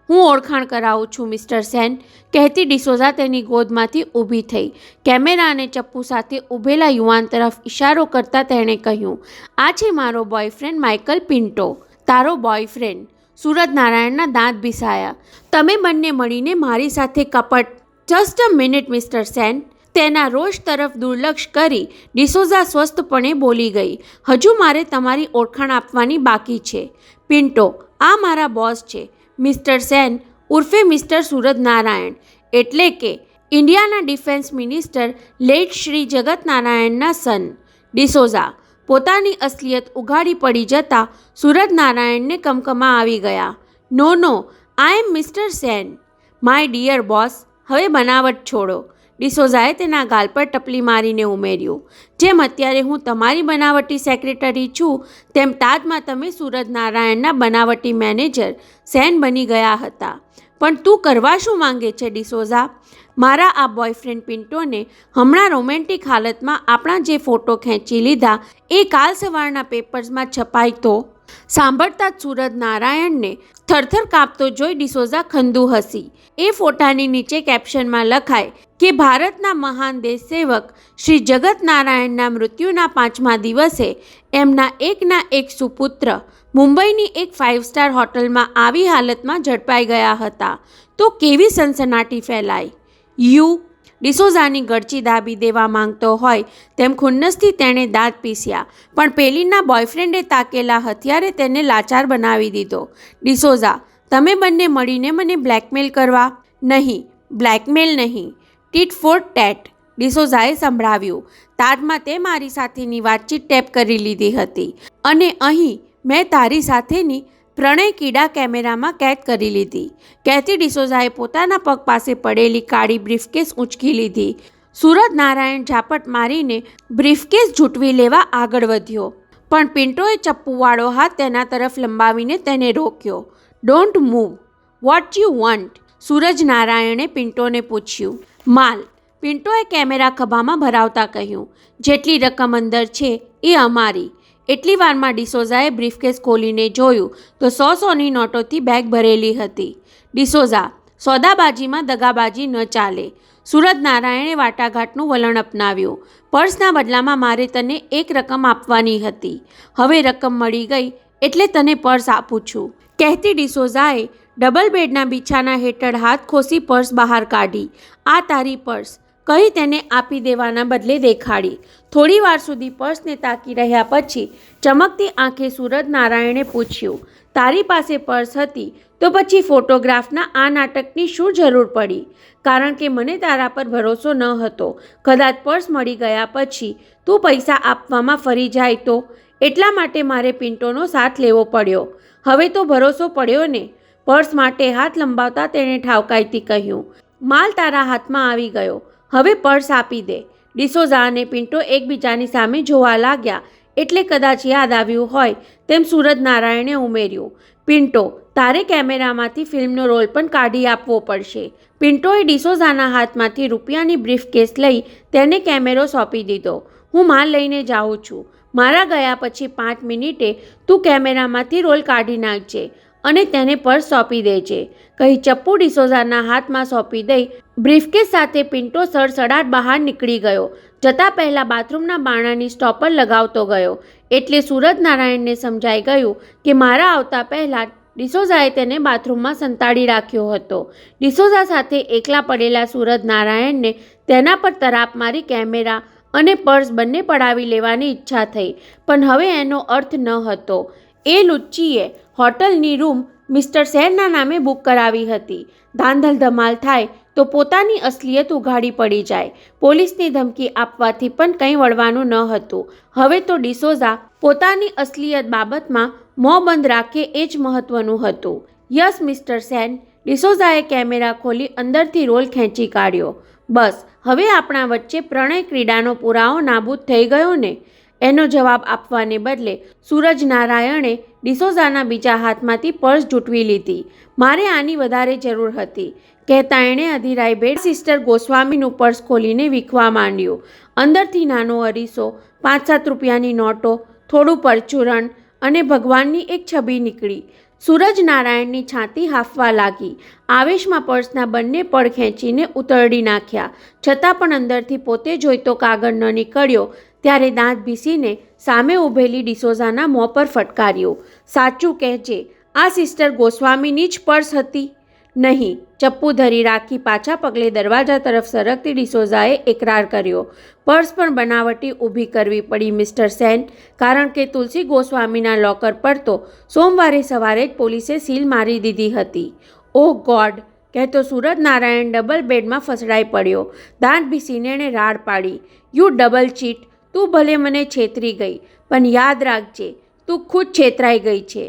[SPEAKER 1] હું ઓળખાણ કરાવું છું મિસ્ટર સેન, કહેતી ડિસોઝા તેની ગોદમાંથી ઊભી થઈ. કેમેરા અને ચપ્પુ સાથે ઊભેલા યુવાન તરફ ઇશારો કરતા તેણે કહ્યું, આ છે મારો બોયફ્રેન્ડ માઇકલ પિન્ટો. તારો બોયફ્રેન્ડ? સૂરજનારાયણના દાંત ભીસાયા. તમે બંને મળીને મારી સાથે કપટ? Just a minute mister Sen. તેના રોષ તરફ દુર્લક્ષ કરી ડિસોઝા સ્વસ્થપણે બોલી ગઈ, હજુ મારે તમારી ઓળખાણ આપવાની બાકી છે. પિન્ટો, આ મારા બોસ છે, મિસ્ટર સેન ઉર્ફે મિસ્ટર સૂરજનારાયણ, એટલે કે ઇન્ડિયાના ડિફેન્સ મિનિસ્ટર લેટ શ્રી જગતનારાયણના સન. ડિસોઝા પોતાની અસલિયત ઉઘાડી પડી જતાં સૂરજનારાયણને કમકમા આવી ગયા. No no, I am mister Sen. My dear boss, હવે બનાવટ છોડો. ડિસોઝાએ તેના ગાલ પર ટપલી મારીને ઉમેર્યું. જેમ અત્યારે હું તમારી બનાવટી સેક્રેટરી છું, તેમ તાજમાં તમે સૂરજનારાયણના બનાવટી મેનેજર સેન બની ગયા હતા. પણ તું કરવા શું માંગે છે ડિસોઝા? મારા આ બોયફ્રેન્ડ પિન્ટોને હમણાં રોમેન્ટિક હાલતમાં આપણા જે ફોટો ખેંચી લીધા એ કાલ સવારના પેપર્સમાં છપાય તો? સાંભળતા જ સૂરજનારાયણને થરથર કાપતો જોઈ ડિસોઝા ખંદુ હસી. એ ફોટાની નીચે કેપ્શનમાં લખાય કે ભારતના મહાન દેશસેવક શ્રી જગતનારાયણના મૃત્યુના 5મા દિવસે એમના એકના એક સુપુત્ર મુંબઈની એક 5 સ્ટાર હોટલમાં આવી હાલતમાં ઝડપાઈ ગયા હતા. તો કેવી સનસનાટી ફેલાઈ. યુ ડિસોઝાની ગળચી દાબી દેવા માંગતો હોય તેમ ખુન્નસથી તેણે દાંત પીસ્યા, પણ પેલીના બોયફ્રેન્ડે તાકેલા હથિયારે તેને લાચાર બનાવી દીધો. ડિસોઝા, તમે બંને મળીને મને બ્લેકમેલ કરવા? નહીં, બ્લેકમેલ નહીં, ટીટ ફોર ટેટ, ડિસોઝાએ સંભળાવ્યું. તાજમાં તે મારી સાથેની વાતચીત ટેપ કરી લીધી હતી અને અહીં મેં તારી સાથેની પ્રણય કીડા કેમેરામાં કેદ કરી લીધી, કહેતી ડિસોઝાએ પોતાના પગ પાસે પડેલી કાળી બ્રીફકેસ ઊંચકી લીધી. સૂરજનારાયણ ઝાપટ મારીને બ્રીફકેસ ઝૂંટવી લેવા આગળ વધ્યો, પણ પિન્ટોએ ચપ્પુવાળો હાથ તેના તરફ લંબાવીને તેને રોક્યો. Don't move. What you want? સૂરજનારાયણે પિન્ટોને પૂછ્યું. માલ, પિન્ટોએ કેમેરા ખભામાં ભરાવતા કહ્યું. જેટલી રકમ અંદર છે એ અમારી. એટલી વારમાં ડિસોઝાએ બ્રીફકેસ ખોલીને જોયું તો 100-100ની નોટોથી બેગ ભરેલી હતી. ડિસોઝા, સોદાબાજીમાં દગાબાજી ન ચાલે. સૂરજનારાયણે વાટાઘાટનું વલણ અપનાવ્યું. પર્સના બદલામાં મારે તને એક રકમ આપવાની હતી. હવે રકમ મળી ગઈ એટલે તને પર્સ આપું છું, કહેતી ડિસોઝાએ ડબલ બેડના બિછાના હેઠળ હાથ ખોસી પર્સ બહાર કાઢી. આ તારી પર્સ કહી તેને આપી દેવાના બદલે દેખાડી. થોડી વાર સુધી પર્સને તાકી રહ્યા પછી ચમકતી આંખે સૂરજ નારાયણે પૂછ્યું, તારી પાસે પર્સ હતી તો પછી ફોટોગ્રાફના આ નાટકની શું જરૂર પડી? કારણ કે મને તારા પર ભરોસો ન હતો. કદાચ પર્સ મળી ગયા પછી તું પૈસા આપવામાં ફરી જાય તો, એટલા માટે મારે પિન્ટોનો સાથ લેવો પડ્યો. હવે તો ભરોસો પડ્યો ને? પર્સ માટે હાથ લંબાવતા તેણે ઠાવકાઈથી કહ્યું, માલ તારા હાથમાં આવી ગયો, હવે પર્સ આપી દે. ડિસોઝા અને પિન્ટો એકબીજાની સામે જોવા લાગ્યા એટલે કદાચ યાદ આવ્યું હોય તેમ સૂરજ નારાયણે ઉમેર્યું, પિન્ટો, તારે કેમેરામાંથી ફિલ્મનો રોલ પણ કાઢી આપવો પડશે. પિન્ટોએ ડિસોઝાના હાથમાંથી રૂપિયાની બ્રીફકેસ લઈ તેને કેમેરો સોંપી દીધો. હું માલ લઈને જાઉં છું. મારા ગયા પછી 5 મિનિટે તું કેમેરામાંથી રોલ કાઢી નાખજે અને તેને પર્સ સોંપી દેજે, કહી ચપ્પુ ડિસોઝાના હાથમાં સોંપી દઈ બ્રીફકેસ સાથે પિન્ટો સડસડાટ બહાર નીકળી ગયો. જતાં પહેલાં બાથરૂમના બારણાની સ્ટોપર લગાવતો ગયો એટલે સૂરજ નારાયણને સમજાઈ ગયું કે મારા આવતા પહેલાં ડિસોઝાએ તેને બાથરૂમમાં સંતાડી રાખ્યો હતો. ડિસોઝા સાથે એકલા પડેલા સૂરજ નારાયણને તેના પર તરાપ મારી કેમેરા અને પર્સ બંને પડાવી લેવાની ઈચ્છા થઈ, પણ હવે એનો અર્થ ન હતો. એ લુચ્ચીએ હોટલની રૂમ મિસ્ટર સેનના નામે બુક કરાવી હતી. ધાંધલ ધમાલ થાય તો પોતાની અસલિયત ઉઘાડી પડી જાય. પોલીસની ધમકી આપવાથી પણ કંઈ વળવાનું ન હતું. હવે તો ડિસોઝા પોતાની અસલિયત બાબતમાં મોં બંધ રાખે એ જ મહત્વનું હતું. યસ મિસ્ટર સેન, ડિસોઝાએ કેમેરા ખોલી અંદરથી રોલ ખેંચી કાઢ્યો. બસ હવે આપણા વચ્ચે પ્રણય ક્રીડાનો પુરાવો નાબૂદ થઈ ગયો ને? એનો જવાબ આપવાને બદલે સૂરજ નારાયણે ડિસોઝાના બીજા હાથમાંથી પર્સ ઝૂંટવી લીધી. મારે આની વધારે જરૂર હતી, કહેતા એણે અધીરાઈ બેડ સિસ્ટર ગોસ્વામીનું પર્સ ખોલીને વીખવા માંડ્યું. અંદરથી નાનો અરીસો, 5-7 રૂપિયાની નોટો, થોડું પરચુરણ અને ભગવાનની એક છબી નીકળી. સૂરજ નારાયણની છાતી હાંફવા લાગી. આવેશમાં પર્સના બંને પડ ખેંચીને ઉતરડી નાખ્યા. છતાં પણ અંદરથી પોતે જોઈતો કાગળ ન નીકળ્યો ત્યારે દાંત ભીસીને સામે ઊભેલી ડિસોઝાના મોં પર ફટકાર્યું. સાચું કહેજે, આ સિસ્ટર ગોસ્વામીની જ પર્સ હતી? નહીં, ચપ્પુ ધરી રાખી પાછા પગલે દરવાજા તરફ સરકતી ડિસોઝાએ એકરાર કર્યો. પર્સ પણ બનાવટી ઊભી કરવી પડી મિસ્ટર સેન, કારણ કે તુલસી ગોસ્વામીના લોકર પર તો સોમવારે સવારે જ પોલીસે સીલ મારી દીધી હતી. ઓહ ગોડ, કહેતો સૂરજ નારાયણ ડબલ બેડમાં ફસડાઈ પડ્યો. દાંત ભીસીને એણે રાડ પાડી, યુ ડબલ ચીટ! તું ભલે મને છેતરી ગઈ, પણ યાદ રાખજે, તું ખુદ છેતરાઈ ગઈ છે.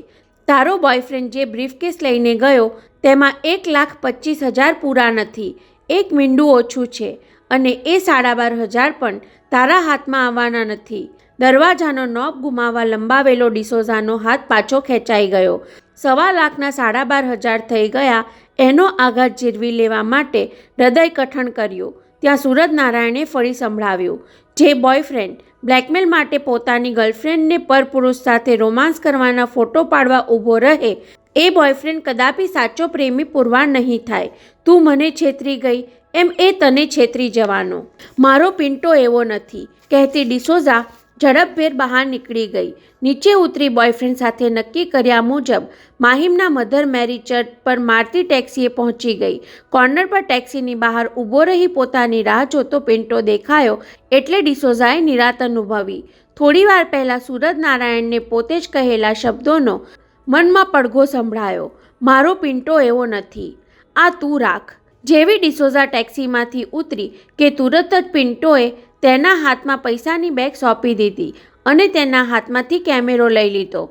[SPEAKER 1] તારો બોયફ્રેન્ડ જે બ્રીફકેસ લઈને ગયો તેમાં 1,25,000 પૂરા નથી, 1 મીંડું ઓછું છે અને એ 12,500 પણ તારા હાથમાં આવવાના નથી. દરવાજાનો નોબ ગુમાવવા લંબાવેલો ડિસોઝાનો હાથ પાછો ખેંચાઈ ગયો. 1,25,000ના 12,500 થઈ ગયા એનો આઘાત જીરવી લેવા માટે હૃદય કઠણ કર્યું. ત્યાં સૂરજ નારાયણે ફરી સંભળાવ્યું, જે બોયફ્રેન્ડ બ્લેકમેલ માટે પોતાની ગર્લફ્રેન્ડને પરપુરુષ સાથે રોમાન્સ કરવાના ફોટો પાડવા ઊભો રહે એ બોયફ્રેન્ડ કદાપી સાચો પ્રેમી પુરવાર નહીં થાય. તું મને છેતરી ગઈ એમ એ તને છેતરી જવાનો. મારો પિન્ટો એવો નથી, કહેતી ડિસોઝા ઝડપભેર બહાર નીકળી ગઈ. નીચે ઉતરી બોયફ્રેન્ડ સાથે નક્કી કર્યા મુજબ માહિમના મધર મેરી ચર્ચ પર મારતી ટેક્સીએ પહોંચી ગઈ. કોર્નર પર ટેક્સીની બહાર ઊભો રહી પોતાની રાહ જોતો પિન્ટો દેખાયો એટલે ડિસોઝાએ નિરાત અનુભવી. થોડીવાર પહેલાં સૂરજ નારાયણને પોતે જ કહેલા શબ્દોનો મનમાં પડઘો સંભળાયો, મારો પિન્ટો એવો નથી, આ તું રાખ. જેવી ડિસોઝા ટેક્સીમાંથી ઉતરી કે તુરત જ પિન્ટોએ તેના હાથમાં પૈસાની બેગ સોંપી દીધી અને તેના હાથમાંથી કેમેરો લઈ લીધો.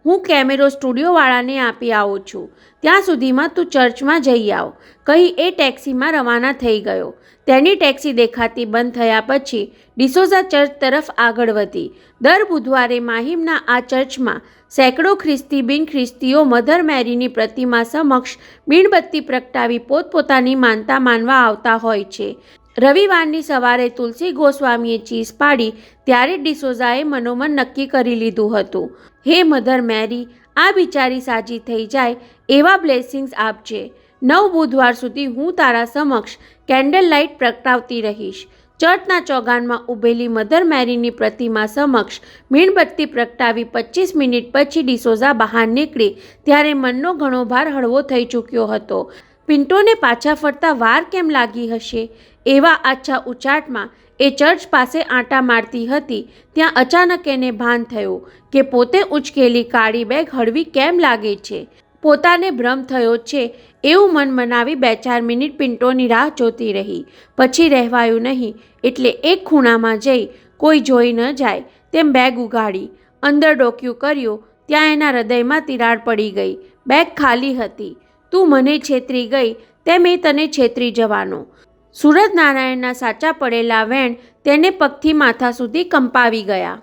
[SPEAKER 1] હું કેમેરો સ્ટુડિયોવાળાને આપી આવું છું, ત્યાં સુધીમાં તું ચર્ચમાં જઈ આવ, કહી એ ટેક્સીમાં રવાના થઈ ગયો. તેની ટેક્સી દેખાતી બંધ થયા પછી ડિસોઝા ચર્ચ તરફ આગળ વધી. દર બુધવારે માહિમના આ ચર્ચમાં સેંકડો ખ્રિસ્તી બિન ખ્રિસ્તીઓ મધર મેરીની પ્રતિમા સમક્ષ મીણબત્તી પ્રગટાવી પોતપોતાની માનતા માનવા આવતા હોય છે. રવિવારની સવારે તુલસી ગોસ્વામીએ ચીસ પાડી ત્યારે ડિસોઝાએ મનોમન નક્કી કરી લીધું હતું, હે મધર મેરી, આ બિચારી સાજી થઈ જાય એવા બ્લેસિંગ્સ આપજે. 9 બુધવાર સુધી હું તારા સમક્ષ કેન્ડલ લાઇટ પ્રગટાવતી રહીશ. ચર્ચના ચોગાનમાં ઊભેલી મધર મેરીની પ્રતિમા સમક્ષ મીણબત્તી પ્રગટાવી 25 મિનિટ પછી ડિસોઝા બહાર નીકળી ત્યારે મનનો ઘણો ભાર હળવો થઈ ચૂક્યો હતો. પિન્ટોને પાછા ફરતા વાર કેમ લાગી હશે? એવા આછા ઉચાટમાં એ ચર્ચ પાસે આંટા મારતી હતી ત્યાં અચાનક એને ભાન થયું કે પોતે ઉંચકેલી કાળી બેગ હળવી કેમ લાગે છે. પોતાને ભ્રમ થયો છે એવું મન મનાવી 2-4 મિનિટ પિન્ટોની રાહ જોતી રહી. પછી રહેવાયું નહીં એટલે એક ખૂણામાં જઈ કોઈ જોઈ ન જાય તેમ બેગ ઉગાડી અંદર ડોક્યું કર્યું ત્યાં એના હૃદયમાં તિરાડ પડી ગઈ. બેગ ખાલી હતી. તું મને છેતરી ગઈ તેમ એ તને છેતરી જવાનો. સૂરજનારાયણના સાચા પડેલા વેણ તેને પગથી માથા સુધી કંપાવી ગયા.